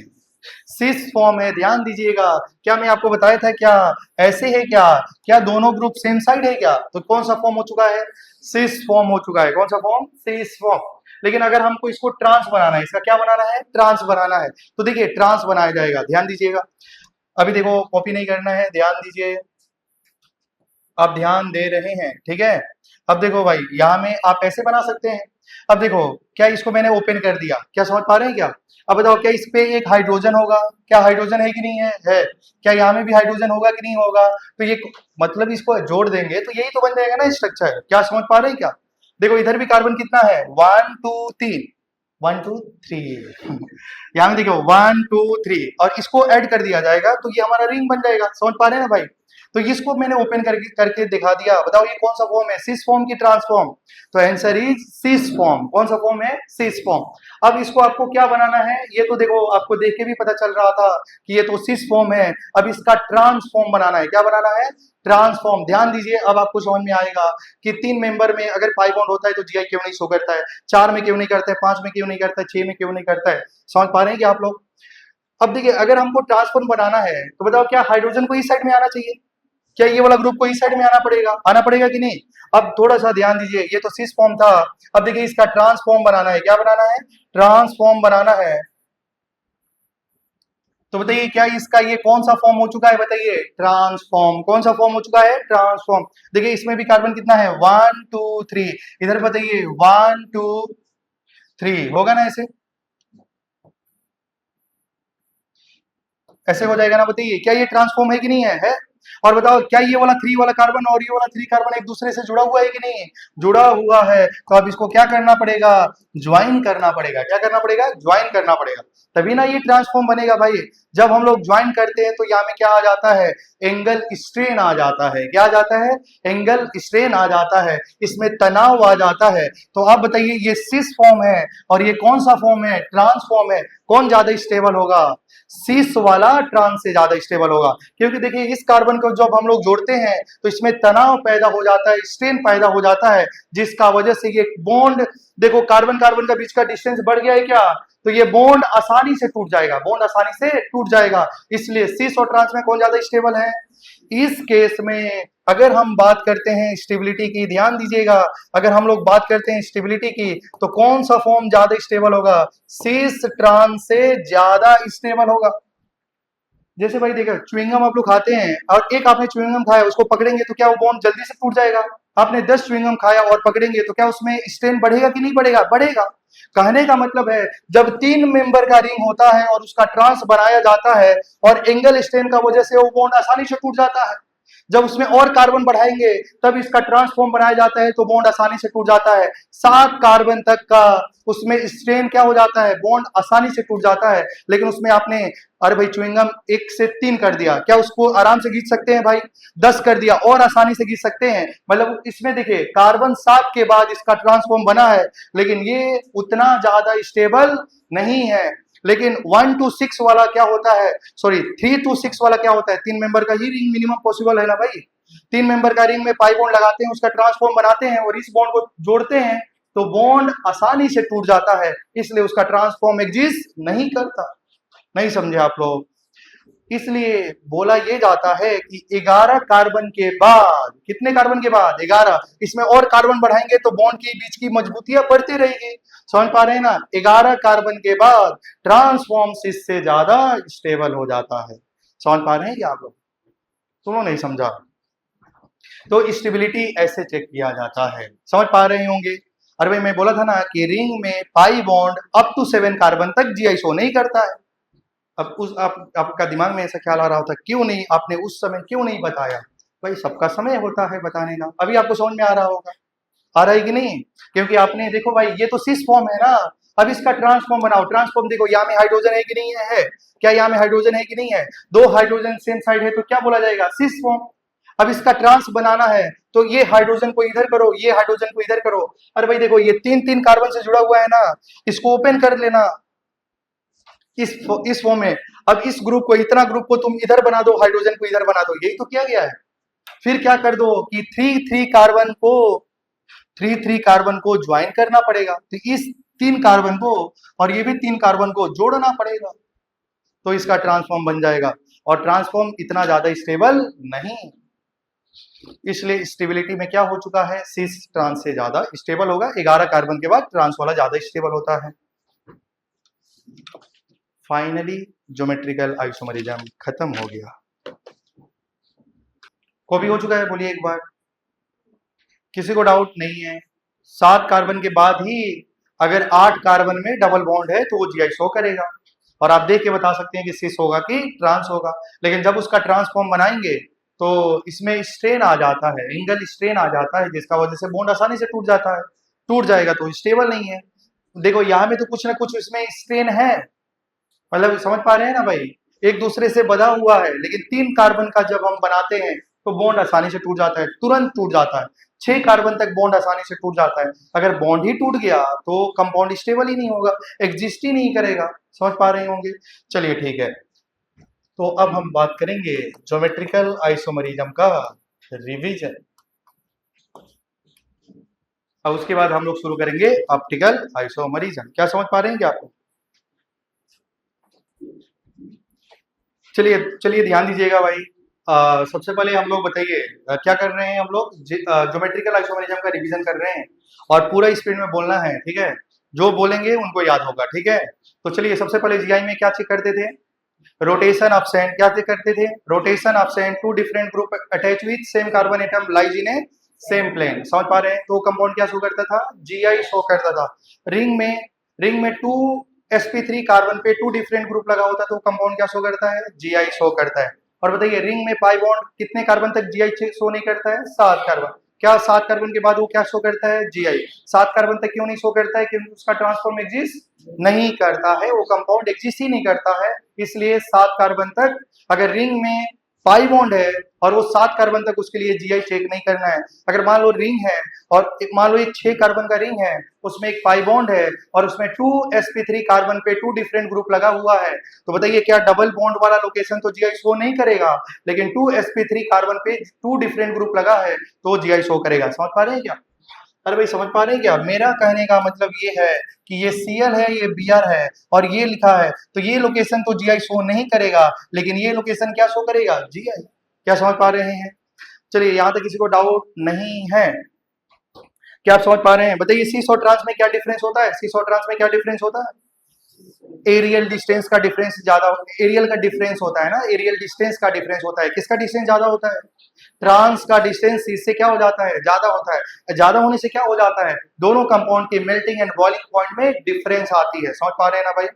सिस फॉर्म है। ध्यान दीजिएगा, क्या मैं आपको बताया था क्या ऐसे है क्या? क्या दोनों ग्रुप सेम साइड है क्या? तो कौन सा फॉर्म हो चुका है? सिस फॉर्म हो चुका है। कौन सा फॉर्म? Cis form. लेकिन अगर हमको इसको ट्रांस बनाना है, इसका क्या बनाना है? ट्रांस बनाना है, तो देखिए ट्रांस बनाया जाएगा। ध्यान दीजिएगा, अभी देखो कॉपी नहीं करना है, ध्यान दीजिए, आप ध्यान दे रहे हैं ठीक है। अब देखो भाई यहाँ में आप ऐसे बना सकते हैं। अब देखो क्या इसको मैंने ओपन कर दिया, क्या समझ पा रहे हैं क्या? अब बताओ क्या इस पे एक हाइड्रोजन होगा? क्या हाइड्रोजन है कि नहीं है? है। क्या यहाँ में भी हाइड्रोजन होगा कि नहीं होगा? तो ये मतलब इसको जोड़ देंगे तो यही तो बन जाएगा ना स्ट्रक्चर। क्या समझ पा रहे हैं क्या? देखो इधर भी कार्बन कितना है? 1 2 3, 1 2 3 यहाँ में देखो 1 2 3 और इसको ऐड कर दिया जाएगा तो ये हमारा रिंग बन जाएगा। समझ पा रहे हैं ना भाई? तो इसको मैंने ओपन करके करके दिखा दिया। बताओ ये कौन सा फॉर्म है? सिस फॉर्म की ट्रांसफॉर्म? तो आंसर इज सिस फॉर्म। कौन सा फॉर्म है? Cis form. अब इसको आपको क्या बनाना है? ये तो देखो आपको देख के भी पता चल रहा था कि ये तो सिस फॉर्म है। अब इसका ट्रांसफॉर्म बनाना है। क्या बनाना है? ट्रांसफॉर्म। ध्यान दीजिए, अब आपको समझ में आएगा कि 3 मेंबर में अगर पाई बॉन्ड होता है तो जीआई क्यों नहीं शो करता है, 4 में क्यों नहीं करता है, 5 में क्यों नहीं करता है, 6 में क्यों नहीं करता है। समझ पा रहे हैं कि आप लोग? अब देखिए अगर हमको ट्रांसफॉर्म बनाना है तो बताओ क्या हाइड्रोजन को इस साइड में आना चाहिए? क्या ये वाला ग्रुप को इस साइड में आना पड़ेगा? आना पड़ेगा कि नहीं? अब थोड़ा सा ध्यान दीजिए, ये तो सिस फॉर्म था। अब देखिए इसका ट्रांसफॉर्म बनाना है। क्या बनाना है? ट्रांसफॉर्म बनाना है। तो बताइए क्या इसका ये कौन सा फॉर्म हो चुका है? बताइए ट्रांसफॉर्म। कौन सा फॉर्म हो चुका है? ट्रांसफॉर्म। देखिए इसमें भी कार्बन कितना है? 1 2 3। इधर बताइए 1 2 3 होगा ना? ऐसे ऐसे हो जाएगा ना? बताइए क्या ये ट्रांसफॉर्म है कि नहीं है? है। और बताओ क्या ये वाला 3 वाला कार्बन और ये वाला 3 कार्बन एक दूसरे से जुड़ा हुआ है कि नहीं? जुड़ा हुआ है। तो अब इसको क्या करना पड़ेगा? ज्वाइन करना पड़ेगा। क्या करना पड़ेगा? ज्वाइन करना पड़ेगा, तभी ना ये ट्रांसफॉर्म बनेगा भाई। जब हम लोग ज्वाइन करते हैं तो यहाँ में क्या आ जाता है? एंगल स्ट्रेन आ जाता है। क्या आ जाता है? एंगल स्ट्रेन आ जाता है, इसमें तनाव आ जाता है। तो अब बताइए ये सिस फॉर्म है और ये कौन सा फॉर्म है? ट्रांसफॉर्म है। कौन ज्यादा स्टेबल होगा? सिस वाला ट्रांस से ज्यादा स्टेबल होगा, क्योंकि देखिए इस कार्बन को जब हम लोग जोड़ते हैं तो इसमें तनाव पैदा हो जाता है, स्ट्रेन पैदा हो जाता है, जिसका वजह से ये बॉन्ड, देखो कार्बन कार्बन का बीच का डिस्टेंस बढ़ गया है क्या? तो ये बॉन्ड आसानी से टूट जाएगा, बॉन्ड आसानी से टूट जाएगा। इसलिए सिस और ट्रांस में कौन ज्यादा स्टेबल है? इस केस में अगर हम बात करते हैं स्टेबिलिटी की, ध्यान दीजिएगा, अगर हम लोग बात करते हैं स्टेबिलिटी की तो कौन सा फॉर्म ज्यादा स्टेबल होगा? सिस ट्रांस से ज्यादा स्टेबल होगा। जैसे भाई देखो च्युइंगम आप लोग खाते हैं और एक आपने च्युइंगम खाया उसको पकड़ेंगे तो क्या वो बॉन्ड जल्दी से टूट जाएगा? आपने 10 च्युइंगम खाया और पकड़ेंगे तो क्या उसमें स्ट्रेन बढ़ेगा कि नहीं बढ़ेगा? बढ़ेगा। कहने का मतलब है जब 3 मेंबर का रिंग होता है और उसका ट्रांस बनाया जाता है और एंगल स्ट्रेन का वजह से वो बॉन्ड आसानी से टूट जाता है। जब उसमें और कार्बन बढ़ाएंगे तब इसका ट्रांसफॉर्म बनाया जाता है तो बॉन्ड आसानी से टूट जाता है। 7 कार्बन तक का उसमें स्ट्रेन क्या हो जाता है? बॉन्ड आसानी से टूट जाता है। लेकिन उसमें आपने अरे भाई च्युइंगम 1 से 3 कर दिया, क्या उसको आराम से खींच सकते हैं भाई? 10 कर दिया और आसानी से खींच सकते हैं। मतलब इसमें देखिए कार्बन 7 के बाद इसका ट्रांसफॉर्म बना है लेकिन ये उतना ज्यादा स्टेबल नहीं है। लेकिन 1 to 6 वाला क्या होता है, सॉरी 3 to 6 वाला क्या होता है? 3 मेंबर का ही रिंग मिनिमम पॉसिबल है ना भाई। 3 मेंबर का रिंग में पाई बॉन्ड लगाते हैं, उसका ट्रांसफॉर्म बनाते हैं और इस बॉन्ड को जोड़ते हैं तो बॉन्ड आसानी से टूट जाता है, इसलिए उसका ट्रांसफॉर्म एग्जिस्ट नहीं करता। नहीं समझे आप लोग? इसलिए बोला ये जाता है कि 11 कार्बन के बाद, कितने कार्बन के बाद? 11, इसमें और कार्बन बढ़ाएंगे तो बॉन्ड के बीच की मजबूतियां बढ़ती रहेगी। समझ पा रहे हैं ना? 11 कार्बन के बाद ट्रांसफॉर्म इससे ज्यादा स्टेबल हो जाता है। समझ पा रहे हैं क्या आप लोग? सुनो, नहीं समझा तो स्टेबिलिटी ऐसे चेक किया जाता है। समझ पा रहे होंगे? अरे भाई मैं बोला था ना कि रिंग में pi bond up to 7 carbon तक जीआई शो नहीं करता है। अब उस आपका दिमाग में ऐसा ख्याल आ रहा होता क्यों नहीं आपने उस समय क्यों नहीं बताया? भाई सबका समय होता है बताने का। अभी आपको समझ में आ रहा होगा, आ रहा है कि नहीं? क्योंकि आपने देखो भाई ये तो सिस फॉर्म है ना, अब इसका ट्रांसफॉर्म बनाओ। ट्रांसफॉर्म देखो यहाँ में हाइड्रोजन है कि नहीं है? क्या यहाँ में हाइड्रोजन है कि नहीं है? 2 हाइड्रोजन सेम साइड है तो क्या बोला जाएगा? Cis form. अब इसका ट्रांस बनाना है तो ये हाइड्रोजन को इधर करो, ये हाइड्रोजन को इधर करो। अरे भाई देखो ये 3 कार्बन से जुड़ा हुआ है ना, इसको ओपन कर लेना इस फॉर्म में। अब इस ग्रुप को, इतना ग्रुप को तुम इधर बना दो, हाइड्रोजन को इधर बना दो, यही तो किया गया है। फिर क्या कर दो कि 3 कार्बन को ज्वाइन करना पड़ेगा, तो इस 3 कार्बन को और ये भी 3 कार्बन को जोड़ना पड़ेगा तो इसका ट्रांसफॉर्म बन जाएगा। और ट्रांसफॉर्म इतना ज्यादा स्टेबल नहीं, इसलिए स्टेबिलिटी में क्या हो चुका है? सिस ट्रांस से ज्यादा स्टेबल होगा। 11 कार्बन के बाद ट्रांस वाला ज्यादा स्टेबल होता है। फाइनली ज्योमेट्रिकल आइसोमरिज्म खत्म हो गया। को भी हो चुका है? बोलिए एक बार, किसी को डाउट नहीं है? 7 कार्बन के बाद ही अगर 8 कार्बन में डबल बॉन्ड है तो वो जीआई शो करेगा और आप देख के बता सकते हैं कि सिस होगा कि ट्रांस होगा। लेकिन जब उसका ट्रांसफॉर्म बनाएंगे तो इसमें स्ट्रेन आ जाता है, एंगल स्ट्रेन आ जाता है, जिसका वजह से बॉन्ड आसानी से टूट जाता है। टूट जाएगा तो स्टेबल नहीं है। देखो यहाँ में तो कुछ ना कुछ इसमें स्ट्रेन है, मतलब समझ पा रहे हैं ना भाई? एक दूसरे से बधा हुआ है, लेकिन 3 कार्बन का जब हम बनाते हैं तो बॉन्ड आसानी से टूट जाता है, तुरंत टूट जाता है। 6 कार्बन तक बॉन्ड आसानी से टूट जाता है। अगर बॉन्ड ही टूट गया तो कंपाउंड स्टेबल ही नहीं होगा, एग्जिस्ट ही नहीं करेगा। समझ पा रहे होंगे? चलिए ठीक है, तो अब हम बात करेंगे ज्योमेट्रिकल आइसोमरिज्म का रिवीजन। अब उसके बाद हम लोग शुरू करेंगे ऑप्टिकल आइसोमरिज्म। क्या समझ पा रहे हैं क्या आप? चलिए चलिए ध्यान दीजिएगा भाई। सबसे पहले हम लोग बताइए क्या कर रहे हैं? हम लोग ज्योमेट्रिकल आइसोमरिज्म का रिवीजन कर रहे हैं और पूरा स्पीड में बोलना है, ठीक है? जो बोलेंगे उनको याद होगा, ठीक है? तो चलिए सबसे पहले जीआई में क्या चेक करते थे? Rotation of sand. क्या चेक करते थे? Rotation of sand two different group attach with same carbon atom lies in a same plane. समझ पा रहे हैं? तो कंपाउंड क्या शो करता था? जीआई शो करता था। रिंग में 2 sp3 कार्बन पे 2 डिफरेंट ग्रुप लगा होता है तो कंपाउंड क्या शो करता है? जीआई शो करता है। और बताइए रिंग में पाई बॉन्ड कितने कार्बन तक जीआई शो नहीं करता है? 7 कार्बन। क्या 7 कार्बन के बाद वो क्या शो करता है? जीआई। 7 कार्बन तक क्यों नहीं शो करता है? क्योंकि उसका ट्रांसफॉर्म एग्जिस्ट नहीं करता है, वो कंपाउंड एग्जिस्ट ही नहीं करता है। इसलिए 7 कार्बन तक अगर रिंग में पाई बॉन्ड है और वो 7 कार्बन तक, उसके लिए जीआई चेक नहीं करना है। अगर मान लो रिंग है और मान लो एक 6 कार्बन का रिंग है, उसमें एक पाई बॉन्ड है और उसमें 2 sp3 कार्बन पे 2 डिफरेंट ग्रुप लगा हुआ है, तो बताइए क्या डबल बॉन्ड वाला लोकेशन तो जीआई शो नहीं करेगा? लेकिन 2 sp3 कार्बन पे 2 डिफरेंट ग्रुप लगा है तो जीआई शो करेगा। समझ पा रहे हैं क्या? अरे भाई समझ पा रहे हैं क्या? मेरा कहने का मतलब ये है कि ये Cl है, ये Br है और ये लिखा है तो ये लोकेशन तो जीआई शो नहीं करेगा, लेकिन ये लोकेशन क्या शो करेगा? जीआई। क्या समझ पा रहे हैं? चलिए यहाँ तक किसी को डाउट नहीं है? क्या आप समझ पा रहे हैं? बताइए सिस और ट्रांस में क्या डिफरेंस होता है? सिस और ट्रांस में क्या डिफरेंस होता है? एरियल डिस्टेंस का डिफरेंस ज्यादा, एरियल का डिफरेंस होता है ना, एरियल डिस्टेंस का डिफरेंस होता है, किसका डिस्टेंस ज्यादा होता है, ट्रांस का डिस्टेंस इससे क्या हो जाता है, ज्यादा होता है, ज्यादा होने से क्या हो जाता है, दोनों कंपाउंड की मेल्टिंग एंड बॉइलिंग पॉइंट में डिफरेंस आती है, समझ पा रहे हैं ना भाई।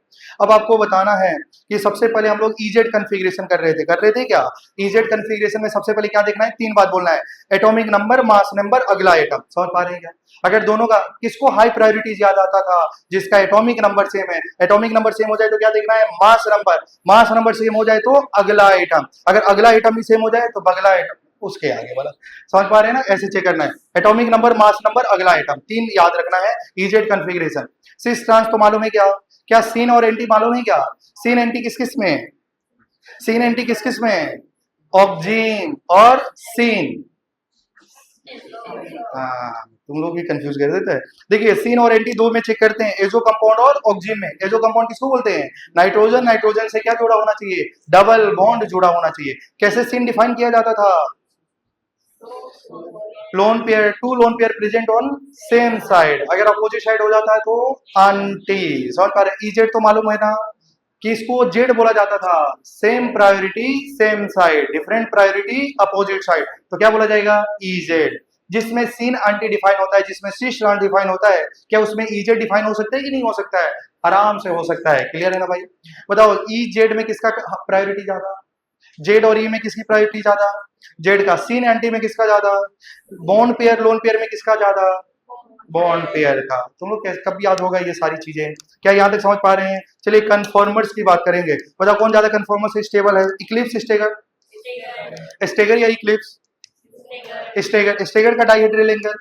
अब आपको बताना है कि सबसे पहले हम लोग ईजेड कन्फिग्रेशन कर रहे थे क्या, ईजेड कन्फिग्रेशन में सबसे पहले क्या देखना है, 3 बात बोलना है, एटॉमिक नंबर, मास नंबर, अगला एटम, समझ पा रहे हैं क्या। अगर दोनों का किसको हाई प्रायोरिटी ज्यादा आता था, जिसका एटॉमिक नंबर सेम है, एटॉमिक नंबर सेम हो जाए तो क्या देखना है, mass number, mass number same हो जाए तो अगला एटम, अगर अगला एटम भी सेम हो जाए तो बगला एटम उसके आगे वाला, समझ पा रहे हैं ना, ऐसे चेक करना है, एटॉमिक नंबर, मास नंबर, अगला एटम, 3 याद रखना है, ईजेड कन्फिग्रेशन। सिस ट्रांस तो मालूम है क्या, क्या सीन और एंटी मालूम है क्या, सीन एंटी किस किस में, सीन एंटी किस किस में, ऑक्जीन और सीन, हाँ तुम लोग भी कंफ्यूज कर देते हैं। देखिए सीन और एंटी दो में चेक करते हैं, एजो कंपाउंड और ऑक्सीजन में, एजो कंपाउंड किसको बोलते हैं, नाइट्रोजन, नाइट्रोजन से क्या जुड़ा होना चाहिए, डबल बॉन्ड जुड़ा होना चाहिए। कैसे सीन डिफाइन किया जाता था, lone pair, 2 lone pair present on same side, अगर अपोजिट साइड हो जाता है तो एंटी, समझ पा रहे, इजेड तो मालूम है ना कि इसको जेड बोला जाता था, same priority same side, different priority opposite side, तो क्या बोला जाएगा, इजेड। जिसमें सीन एंटी डिफाइन होता है, जिसमें सिस ट्रांस डिफाइन होता है, क्या उसमें इजेड डिफाइन हो सकता है कि नहीं हो सकता है, आराम से हो सकता है, क्लियर है ना भाई। बताओ ई जेड में किसका प्रायोरिटी ज्यादा, जेड और ई में किसकी प्रायोरिटी ज्यादा, जेड का। सीन एंटी में किसका ज्यादा, बॉन्ड पेयर लोन पेयर में किसका ज्यादा, बॉन्ड पेयर का। तुम लोग कब याद होगा ये सारी चीजें, क्या यहाँ तक समझ पा रहे हैं। चलिए कन्फॉर्मर्स की बात करेंगे, बताओ कौन ज्यादा कन्फॉर्मर से स्टेबल है, इक्लिप्स स्टेगर, स्टेगर या इक्लिप्स, स्टेगर, स्टेगर का डाइहेड्रल एंगल,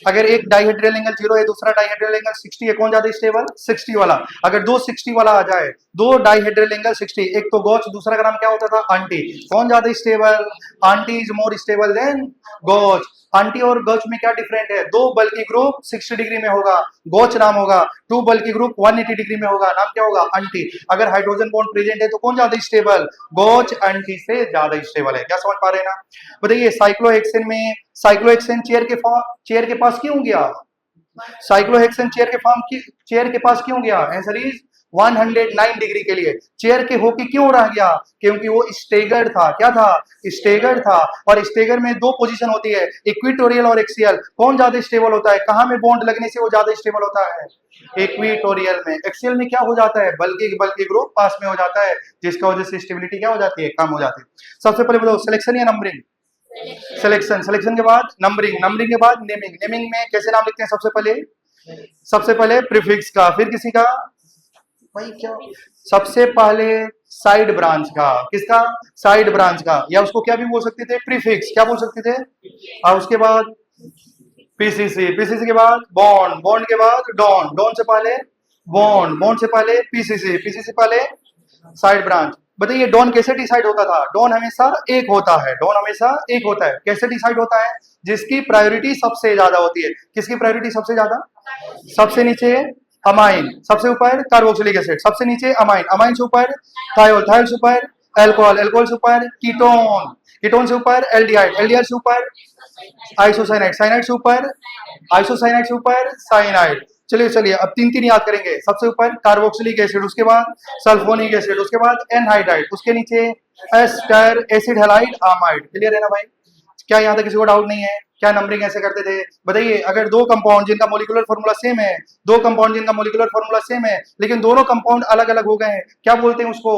अगर एक डाइहेड्रल एंगल 0 है, दूसरा डाइहेड्रल एंगल 60 है, कौन ज्यादा स्टेबल, 60 वाला। अगर दो 60 वाला आ जाए, दो डाइहेड्रल एंगल 60, एक तो गॉच, दूसरा का नाम क्या होता था, आंटी, कौन ज्यादा stable, anti is more stable than gauche. Anti और गॉच में क्या डिफरेंट है, दो बल्कि ग्रुप 60 डिग्री में होगा, गॉच नाम होगा, टू बल्कि ग्रुप 180 डिग्री में होगा, नाम क्या होगा, आंटी। अगर हाइड्रोजन बॉन्ड प्रेजेंट है तो कौन ज्यादा स्टेबल, गॉच आंटी से ज्यादा स्टेबल है, क्या समझ पा रहे हैं ना। बताइए साइक्लोहेक्सेन में, साइक्लोहेक्सेन चेयर के पास क्यों गया, साइक्लोहेक्सेन चेयर के पास क्यों गया, आंसर इज 109 डिग्री के लिए, चेयर के होके क्यों रह गया, क्योंकि वो स्टेगर था, क्या था, स्टेगर था। और स्टेगर में दो पोजीशन होती है, इक्विटोरियल और एक्सियल, कौन ज्यादा स्टेबल होता है, कहां में बॉन्ड लगने से वो ज्यादा स्टेबल होता है, इक्विटोरियल में। एक्सियल में क्या हो जाता है, बल्कि बल्कि ग्रुप पास में हो जाता है, जिसका वजह से स्टेबिलिटी क्या हो जाती है, कम हो जाती है। सबसे पहले बताओ सिलेक्शन या नंबरिंग, सिलेक्शन, सिलेक्शन के बाद नंबरिंग, नंबरिंग के बाद नेमिंग, नेमिंग में कैसे नाम लिखते हैं, सबसे पहले प्रीफिक्स का, फिर किसी का, भाई क्या, सबसे पहले साइड ब्रांच का, किसका, साइड ब्रांच का, या उसको क्या भी बोल सकते थे, प्रीफिक्स, क्या बोल सकते थे, और उसके बाद पीसीसी, पीसीसी के बाद बॉन्ड, बॉन्ड के बाद डॉन, डॉन से पहले बॉन्ड, बॉन्ड से पहले पीसीसी, पीसीसी पहले साइड ब्रांच। बताइए डॉन कैसे डिसाइड होता था, डॉन हमेशा एक होता है, डॉन हमेशा एक होता है, कैसे डिसाइड होता है, जिसकी प्रायोरिटी सबसे ज्यादा होती है, किसकी प्रायोरिटी सबसे ज्यादा, सबसे नीचे अमाइन, सबसे ऊपर कार्बोक्सिलिक एसिड, सबसे नीचे अमाइन, अमाइन से ऊपर थायोल, थायोल से ऊपर एल्कोहल, एल्कोहल से ऊपर कीटोन, कीटोन से ऊपर एल्डिहाइड, एल्डिहाइड से ऊपर आइसोसाइनाइड, साइनाइड से ऊपर आइसोसाइनाइड से ऊपर साइनाइड। चलिए चलिए अब 3 याद करेंगे, सबसे ऊपर कार्बोक्सिलिक एसिड, उसके बाद सल्फोनिक एसिड, उसके बाद एनहाइड्राइड, उसके नीचे एस्टर एसिड हैलाइड आमाइड, क्लियर है ना भाई। क्या यहाँ तक किसी को डाउट नहीं है, क्या नंबरिंग ऐसे करते थे। बताइए अगर दो कंपाउंड जिनका मोलिकुलर फॉर्मूला सेम है, दो कंपाउंड जिनका मोलिकुलर फॉर्मूला सेम है, लेकिन दोनों कंपाउंड अलग अलग हो गए हैं, क्या बोलते हैं उसको,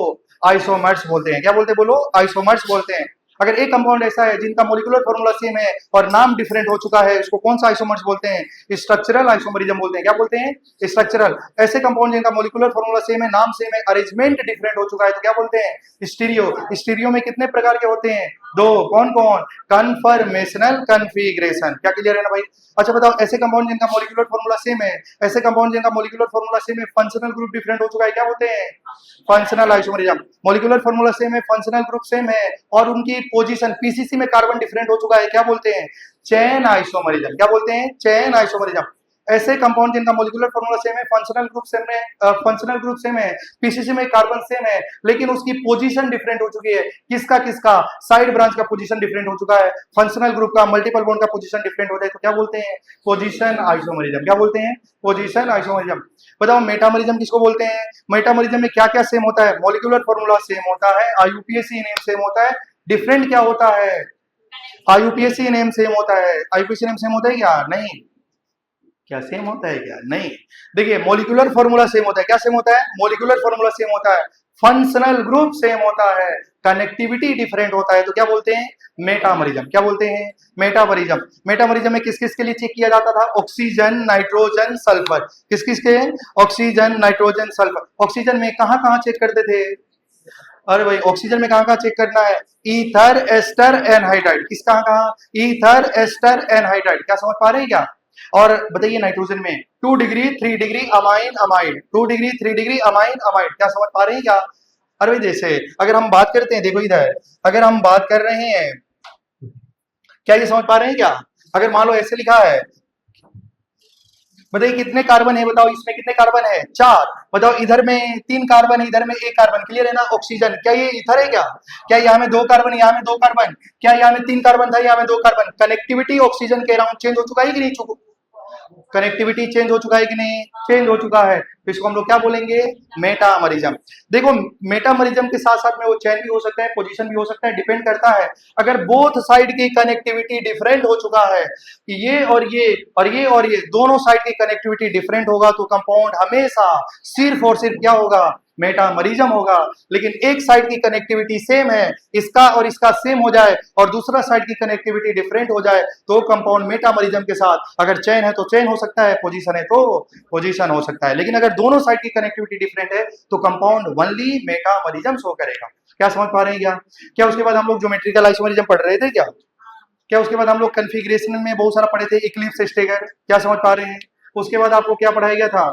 आइसोमर्स बोलते हैं, क्या बोलते हैं, बोलो आइसोमर्स बोलते हैं। अगर एक कंपाउंड ऐसा है जिनका मोलिकुलर फॉर्मूला सेम है और नाम डिफरेंट हो चुका है, उसको कौन सा आइसोमर्स बोलते हैं, स्ट्रक्चरल आइसोमरिज्म बोलते हैं, क्या बोलते हैं, स्ट्रक्चरल। ऐसे कंपाउंड जिनका मोलिकुलर फॉर्मूला सेम है, नाम सेम है, अरेंजमेंट डिफरेंट हो चुका है, तो क्या बोलते हैं, स्टीरियो। स्टीरियो में कितने प्रकार के होते हैं, दो, कौन कौन, कन्फर्मेशनल कन्फिग्रेशन, क्या क्लियर है ना भाई। अच्छा बताओ ऐसे कंपाउंड जिनका मोलिकुलर फॉर्मूला सेम है, ऐसे कंपाउंड जिनका मोलिकुलर फॉर्मूला सेम है, फंक्शनल ग्रुप डिफरेंट हो चुका है, क्या होते हैं, functional isomerism. Molecular formula same है, फंक्शनल ग्रुप सेम है, और उनकी पोजीशन पीसीसी में कार्बन डिफरेंट हो चुका है, क्या बोलते हैं, चेन आइसोमरिज्म, क्या बोलते हैं, चेन आइसोमरिज्म। ऐसे कंपाउंड जिनका मोलिकुलर फॉर्मूला सेम है, फंक्शनल ग्रुप सेम है, पीसीसी में कार्बन सेम है, लेकिन उसकी पोजीशन डिफरेंट हो चुकी है। किसका किसका? साइड ब्रांच का पोजीशन डिफरेंट हो चुका है। फंक्शनल ग्रुप का मल्टीपल बॉन्ड का पोजीशन डिफरेंट हो जाए तो क्या बोलते हैं? Position isomerism. क्या बोलते हैं? Position isomerism. बताओ मेटामरिज्म किसको बोलते हैं? मेटामरिज्म में क्या क्या सेम होता है? मोलिकुलर फॉर्मूला सेम होता है, आईयूपीएसी नेम सेम होता है, डिफरेंट क्या होता है? आईयूपीएसी नेम सेम होता है। आईयूपीएसी नेम सेम होता है क्या? नहीं। क्या सेम होता है क्या? नहीं। देखिए मोलिकुलर फॉर्मूला सेम होता है। क्या सेम होता है? मोलिकुलर फॉर्मूला सेम होता है, फंक्शनल ग्रुप सेम होता है, कनेक्टिविटी डिफरेंट होता है, तो क्या बोलते हैं? मेटामरिज्म। क्या बोलते हैं? मेटामरिज्म। मेटामरिज्म में किस किस के लिए चेक किया जाता था? Oxygen, nitrogen, sulphur. किस किस के? Oxygen, nitrogen, sulphur. ऑक्सीजन में कहां कहां चेक करते थे? अरे भाई ऑक्सीजन में कहां कहां चेक करना है? Ether, ester, anhydride. किस कहां कहां? Ether, ester, anhydride. क्या समझ पा रहे हैं क्या? और बताइए नाइट्रोजन में 2 degree 3 degree amine amide, 2 degree 3 degree amine amide. क्या समझ पा रहे हैं क्या? अरे भाई जैसे अगर हम बात करते हैं, देखो इधर अगर हम बात कर रहे हैं, क्या ये समझ पा रहे हैं क्या? अगर मान लो ऐसे लिखा है, बताइए कितने कार्बन है? बताओ इसमें कितने कार्बन है? 4। बताओ इधर में 3 कार्बन है, इधर में 1 कार्बन। क्लियर है ना? ऑक्सीजन। क्या ये इधर है क्या? क्या यहाँ में 2 कार्बन, यहाँ में 2 कार्बन? क्या यहाँ में 3 कार्बन था, यहाँ में 2 कार्बन? कनेक्टिविटी ऑक्सीजन के अराउंड चेंज हो चुका है कि नहीं? कनेक्टिविटी चेंज हो चुका है कि नहीं? चेंज हो चुका है। तो इसको हम लोग क्या बोलेंगे? मेटामरिज्म। देखो मेटामरिज्म के साथ साथ में वो चेन भी हो सकता है, पोजीशन भी हो सकता है, डिपेंड करता है। अगर बोथ साइड की कनेक्टिविटी डिफरेंट हो चुका है कि ये और ये और ये और ये दोनों साइड की कनेक्टिविटी डिफरेंट होगा तो कंपाउंड हमेशा सिर्फ और सिर्फ क्या होगा? मेटामरिज्म होगा। लेकिन एक साइड की कनेक्टिविटी सेम है, इसका और इसका सेम हो जाए और दूसरा साइड की कनेक्टिविटी डिफरेंट हो जाए तो कंपाउंड मेटामरिज्म के साथ, अगर चेन है तो चेन हो सकता है, पोजीशन है तो पोजीशन हो सकता है। लेकिन अगर दोनों साइड की कनेक्टिविटी डिफरेंट है तो कंपाउंड ओनली मेटामरिज्म शो करेगा। क्या समझ पा रहे हैं क्या? क्या उसके बाद हम लोग ज्योमेट्रिकल आइसोमरिज्म पढ़ रहे थे क्या? क्या उसके बाद हम लोग कन्फिग्रेशन में बहुत सारा पढ़े थे, इक्लिप्स, स्टेगर। क्या समझ पा रहे हैं? उसके बाद आपको क्या पढ़ाया गया था?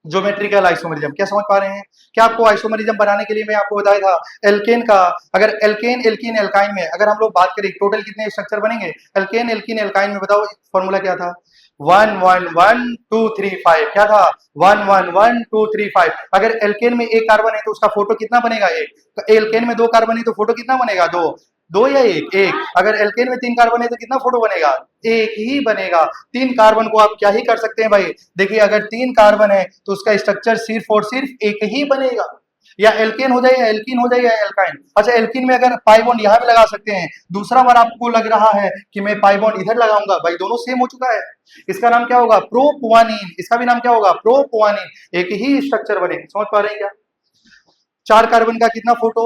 Geometrical isomerism. क्या समझ पा रहे हैं? क्या आपको आइसोमरिज्म बनाने के लिए मैं आपको बताया था एल्केन का, अगर एल्केन एल्कीन एल्काइन में अगर हम लोग बात करें टोटल कितने स्ट्रक्चर बनेंगे एल्केन एल्कीन एल्काइन में? बताओ फॉर्मूला क्या था? 1 1 1 2 3 5। क्या था? 1 1 1 2 3 5। अगर एल्केन में 1 कार्बन है तो उसका फोटो कितना बनेगा? 1। तो एल्केन में 2 कार्बन है तो फोटो कितना बनेगा? 2। 2 या 1? 1। अगर एल्केन में 3 कार्बन है तो कितना फोटो बनेगा? 1 ही बनेगा। 3 कार्बन को आप क्या ही कर सकते हैं भाई? देखिए अगर 3 कार्बन है तो उसका स्ट्रक्चर सिर्फ और सिर्फ एक ही बनेगा, या एल्केन हो जाए या एल्कीन हो जाए या एल्काइन। अच्छा एल्कीन में अगर पाई बॉन्ड यहाँ भी लगा सकते हैं, दूसरा बार आपको लग रहा है कि मैं पाई बॉन्ड इधर लगाऊंगा, भाई दोनों सेम हो चुका है। इसका नाम क्या होगा? प्रोपुआनिन। इसका भी नाम क्या होगा? प्रोपुआनिन। एक ही स्ट्रक्चर बनेगा। समझ पा रहे हैं क्या? 4 कार्बन का कितना फोटो?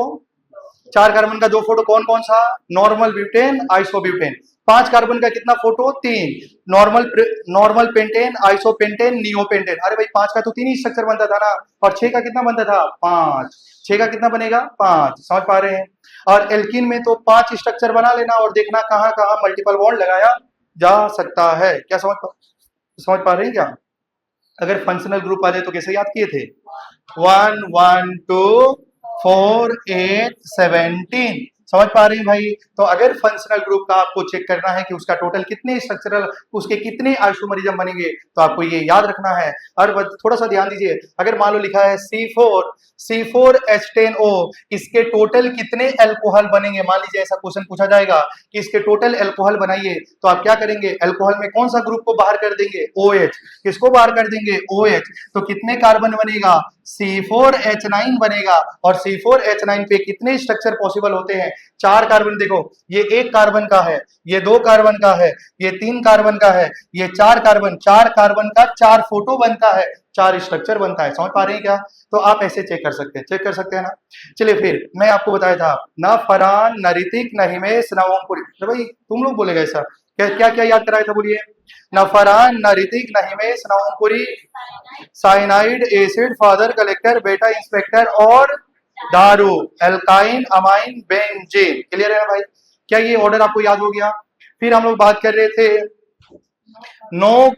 4 कार्बन का 2 फोटो कौन कौन सा? Normal butane, isobutane. 5 कार्बन का कितना photo? 3। Normal pentane, isopentane, neopentane. अरे भाई 5 का तो 3 ही स्ट्रक्चर बनता था ना, और 6 का कितना बनता था? 5। 6 का कितना बनेगा? 5। समझ पा रहे हैं? और एल्कीन में तो 5 स्ट्रक्चर बना लेना और देखना कहां कहां मल्टीपल बॉन्ड लगाया जा सकता है। क्या समझ पा रहे हैं क्या? अगर फंक्शनल ग्रुप आ जाए तो कैसे याद किए थे? 1 1 2 4 8 17। समझ पा रहे हैं भाई? तो अगर फंक्शनल ग्रुप का आपको चेक करना है कि उसका टोटल कितने स्ट्रक्चरल, उसके कितने आइसोमरिज्म बनेंगे, तो आपको ये याद रखना है। और थोड़ा सा ध्यान दीजिए, अगर मान लो लिखा है C4H10O, इसके टोटल कितने एल्कोहल बनेंगे? मान लीजिए ऐसा क्वेश्चन पूछा जाएगा कि इसके टोटल एल्कोहल बनाइए, तो आप क्या करेंगे? एल्कोहल में कौन सा ग्रुप को बाहर कर देंगे? OH। किसको बाहर कर देंगे? OH। तो कितने कार्बन बनेगा? C4H9 बनेगा। और C4H9 पे कितने स्ट्रक्चर पॉसिबल होते हैं? 4 कार्बन। देखो ये 1 कार्बन का है, ये 2 कार्बन का है, ये 3 कार्बन का है, ये 4 कार्बन। 4 कार्बन का 4 फोटो बनता है, 4 स्ट्रक्चर बनता है। समझ पा रहे हैं क्या? तो आप ऐसे चेक कर सकते हैं, चेक कर सकते हैं ना। चलिए फिर मैं आपको बताया था ना फरहान, न ऋतिक, न हिमेश, न ओमपुरी। तो भाई तुम लोग बोलेगा ऐसा क्या क्या क्या याद कराया था? बोलिए। न फरहान, न ऋतिक, न हिमेश, न Om Puri. Cyanide, acid, father collector, बेटा इंस्पेक्टर और दारू, एल्काइन, अमाइन, बेंजीन। क्लियर है ना भाई? क्या ये ऑर्डर आपको याद हो गया? फिर हम लोग बात कर रहे थे नो,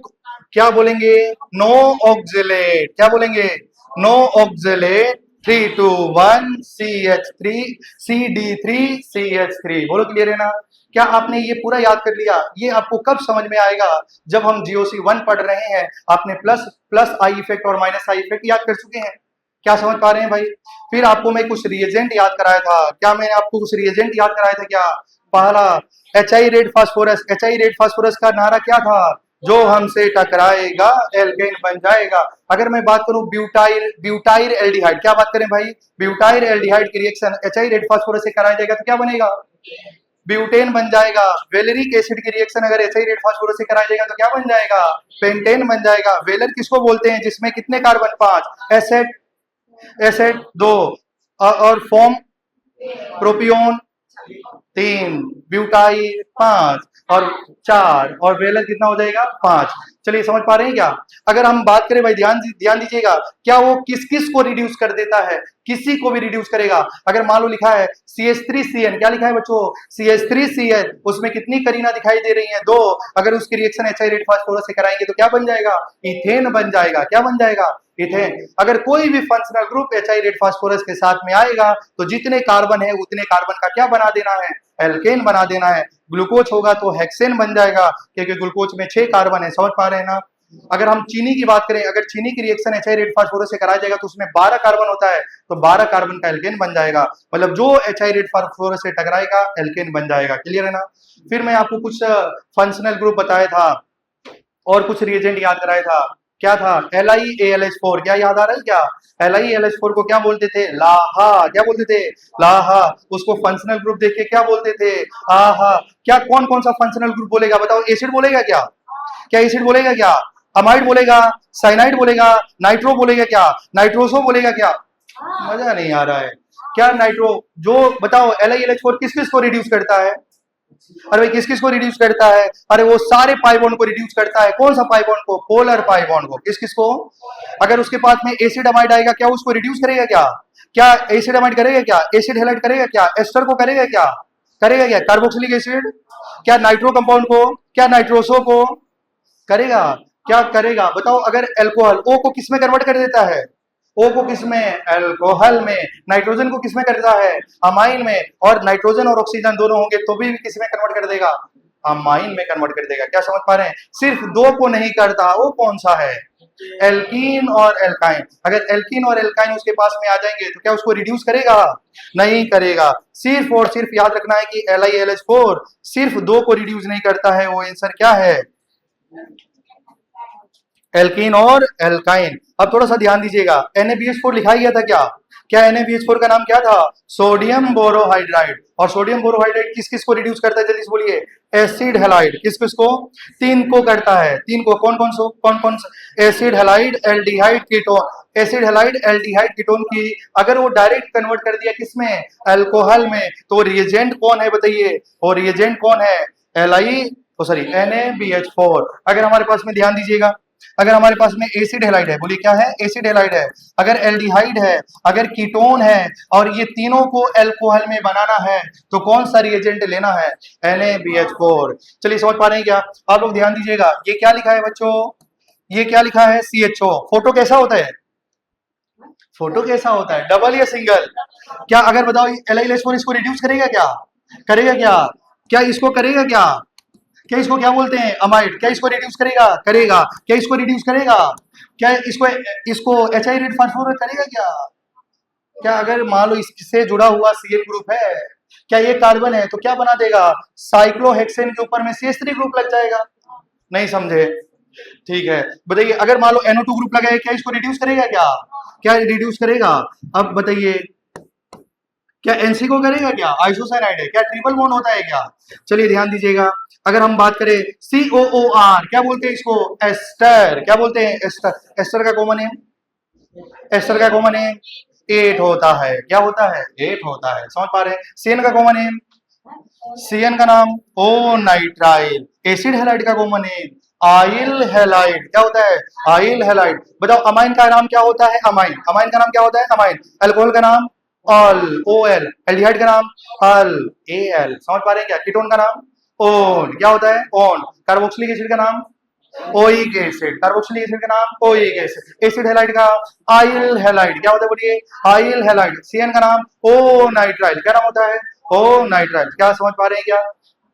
क्या बोलेंगे? No oxalate. क्या बोलेंगे? No oxalate, 3 2 1 CH3 CD3 CH3। बोलो क्लियर है ना? क्या आपने ये पूरा याद कर लिया? ये आपको कब समझ में आएगा? जब हम GOC1 पढ़ रहे हैं। आपने प्लस प्लस आई इफेक्ट और माइनस आई इफेक्ट याद कर चुके हैं। क्या समझ पा रहे हैं भाई? फिर आपको मैं कुछ रिएजेंट याद कराया था। क्या मैंने आपको कुछ रिएजेंट याद कराया था? क्या? पहला HI red phosphorus. HI red phosphorus का नारा क्या था? जो हमसे टकराएगा एल्केन बन जाएगा। अगर मैं बात करूं ब्यूटाइल ब्यूटाइल एल्डिहाइड, क्या बात करें भाई? ब्यूटाइल एल्डिहाइड की रिएक्शन HI रेड फास्फोरस से कराया जाएगा तो क्या बनेगा? ब्यूटेन बन जाएगा। वेलेरिक एसिड की रिएक्शन अगर HI रेड फास्फोरस से कराया जाएगा तो क्या बन जाएगा? पेंटेन बन जाएगा। वेलर किसको बोलते हैं? जिसमें कितने कार्बन? 5। एसेट एसेट 2 और फॉर्म प्रोपियोन 3, ब्यूटाइल 5 और 4 और वेलर कितना हो जाएगा? 5। चलिए समझ पा रहे हैं क्या? अगर हम बात करें भाई, ध्यान दीजिएगा, क्या वो किस किस को रिड्यूस कर देता है? किसी को भी रिड्यूस करेगा। अगर मान लो लिखा है CH3CN, क्या लिखा है बच्चों? CH3CN, उसमें कितनी करीना दिखाई दे रही है? 2। अगर उसकी रिएक्शन HI रेड फास्फोरस से कराएंगे तो क्या बन जाएगा? इथेन बन जाएगा। क्या बन जाएगा? इथेन। अगर कोई भी functional group HI red phosphorus के साथ में आएगा तो जितने कार्बन है उतने कार्बन का क्या बना देना है? एल्केन बना देना है। ग्लूकोज होगा तो हेक्सेन बन जाएगा, क्योंकि ग्लूकोज में 6 कार्बन है। समझ पा रहे हैं ना? अगर हम चीनी की बात करें, अगर चीनी की रिएक्शन HI रेड फास्फोरस से कराया जाएगा तो उसमें 12 कार्बन होता है, तो 12 कार्बन का एल्केन बन जाएगा। मतलब जो HI रेड फास्फोरस से टकराएगा एल्केन बन जाएगा। क्लियर है ना? फिर मैं आपको कुछ फंक्शनल ग्रुप बताया था और कुछ रिएजेंट याद कराया था। क्या था? LiAlH4। क्या याद आ रहा है क्या? LiAlH4 को क्या बोलते थे? लाहा। क्या बोलते थे? लाहा। उसको फंक्शनल ग्रुप देख के क्या बोलते थे? आहा। क्या कौन कौन सा फंक्शनल ग्रुप बोलेगा? बताओ। एसिड बोलेगा क्या? क्या एसिड बोलेगा क्या? अमाइड बोलेगा? साइनाइड बोलेगा? नाइट्रो बोलेगा क्या? नाइट्रोसो बोलेगा क्या? मजा नहीं आ रहा है क्या? नाइट्रो। जो बताओ LiLH4 किस किस को रिड्यूस करता है? अरे भाई किस किस को रिड्यूस करता है? अरे वो सारे पाई बॉन्ड को रिड्यूस करता है। कौन सा पाई बॉन्ड को? पोलर पाई बॉन्ड को। किस किस को? अगर उसके पास में एसिड अमाइड आएगा, क्या उसको रिड्यूस करेगा क्या? क्या एसिड अमाइड करेगा क्या? एसिड हैलाइड करेगा क्या? एस्टर को करेगा क्या? करेगा क्या? Carboxylic acid. क्या नाइट्रो कंपाउंड को? क्या नाइट्रोसो को? करेगा। क्या करेगा बताओ? अगर एल्कोहल ओ को किस में कन्वर्ट कर देता है? ओ को किस में? एल्कोहल में। नाइट्रोजन को किस में करता है? अमाइन में। और नाइट्रोजन और ऑक्सीजन दोनों होंगे तो भी किस में कन्वर्ट कर देगा? अमाइन में कन्वर्ट कर देगा। क्या समझ पा रहे हैं? सिर्फ 2 को नहीं करता, वो कौन सा है? एल्कीन और एल्काइन। अगर एल्कीन और एल्काइन उसके पास में आ जाएंगे तो क्या उसको रिड्यूस करेगा? नहीं करेगा। सिर्फ और सिर्फ याद रखना है कि LiLH4 सिर्फ 2 को रिड्यूस नहीं करता है। वो आंसर क्या है? एल्कीन और एल्काइन। अब थोड़ा सा ध्यान दीजिएगा, NaBH4 लिखा गया था क्या? क्या NaBH4 का नाम क्या था? Sodium borohydride. और सोडियम बोरोहाइड्राइड किस किस को रिड्यूस करता है? जल्दी से बोलिए। Acid halide. किस किस को? 3 को करता है। 3 को कौन कौन सा? Acid halide, aldehyde, ketone. Acid halide, aldehyde, ketone की अगर वो डायरेक्ट कन्वर्ट कर दिया किस में? अल्कोहल में, तो रिएजेंट कौन है बताइए? और रिएजेंट कौन है? NaBH4। अगर हमारे पास में ध्यान दीजिएगा, अगर हमारे पास में एसिड हैलाइड है, बोलिए क्या है? एसिड हैलाइड है। अगर एल्डिहाइड है, अगर कीटोन है और ये तीनों को अल्कोहल में बनाना है तो कौन सा रिएजेंट लेना है? NaBH4। चलिए समझ पा रहे हैं क्या? आप लोग ध्यान दीजिएगा, ये क्या लिखा है बच्चों? ये क्या लिखा है? CHO। फोटो कैसा होता है? फोटो कैसा होता है? डबल या सिंगल? क्या अगर बताओ LiLH4 इसको रिड्यूस करेगा क्या? करेगा क्या? क्या इसको करेगा क्या? क्या इसको क्या बोलते हैं? अमाइड। क्या इसको रिड्यूस करेगा? करेगा। क्या इसको रिड्यूस करेगा? क्या इसको इसको HI रेड फास्फोरस करेगा क्या? क्या अगर मान लो इससे जुड़ा हुआ CN ग्रुप है, क्या ये कार्बन है तो क्या बना देगा? साइक्लोहेक्सेन के ऊपर में CH3 ग्रुप लग जाएगा। नहीं समझे? ठीक है, बताइए अगर मान लो NO2 ग्रुप लगा है, क्या इसको रिड्यूस करेगा क्या? क्या रिड्यूस करेगा? अब बताइए, क्या NC को करेगा क्या? आइसोसाइनाइड है। क्या ट्रिपल बॉन्ड होता है क्या? चलिए ध्यान दीजिएगा, अगर हम बात करें COOR, क्या बोलते हैं इसको? एस्टर। क्या बोलते हैं? एस्टर। एस्टर का कॉमन नेम? एस्टर का कॉमन नेम 8 होता है। क्या होता है? 8 होता है। समझ पा रहे हैं? CN का कॉमन नेम? CN का नाम ओ नाइट्राइल। एसिड हैलाइड का कॉमन नेम आइल हैलाइड। क्या होता है? आइल हैलाइड। बताओ अमाइन का नाम क्या होता है? अमाइन। अमाइन का नाम क्या होता है? अमाइन। अल्कोहल का नाम ऑल, OL। एल्डिहाइड का नाम अल, AL। समझ पा रहे हैं क्या? कीटोन का नाम ओन। क्या होता है? ओन। कार्बोक्सिलिक एसिड का नाम ओइक एसिड, कार्बोक्सिलिक एसिड का नाम ओइक एसिड। एसिड हैलाइड का आइल हैलाइड, क्या होता है बोलिए, आइल हैलाइड। CN का नाम ओ नाइट्राइल, क्या नाम होता है, ओ नाइट्राइल। क्या समझ पा रहे हैं क्या?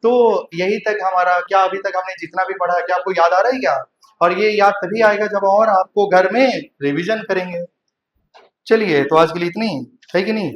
तो यही तक हमारा, क्या अभी तक हमने जितना भी पढ़ा क्या आपको याद आ रहा है क्या? और ये याद तभी आएगा जब और आपको घर में रिवीजन करेंगे। चलिए तो आज के लिए इतनी है कि नहीं?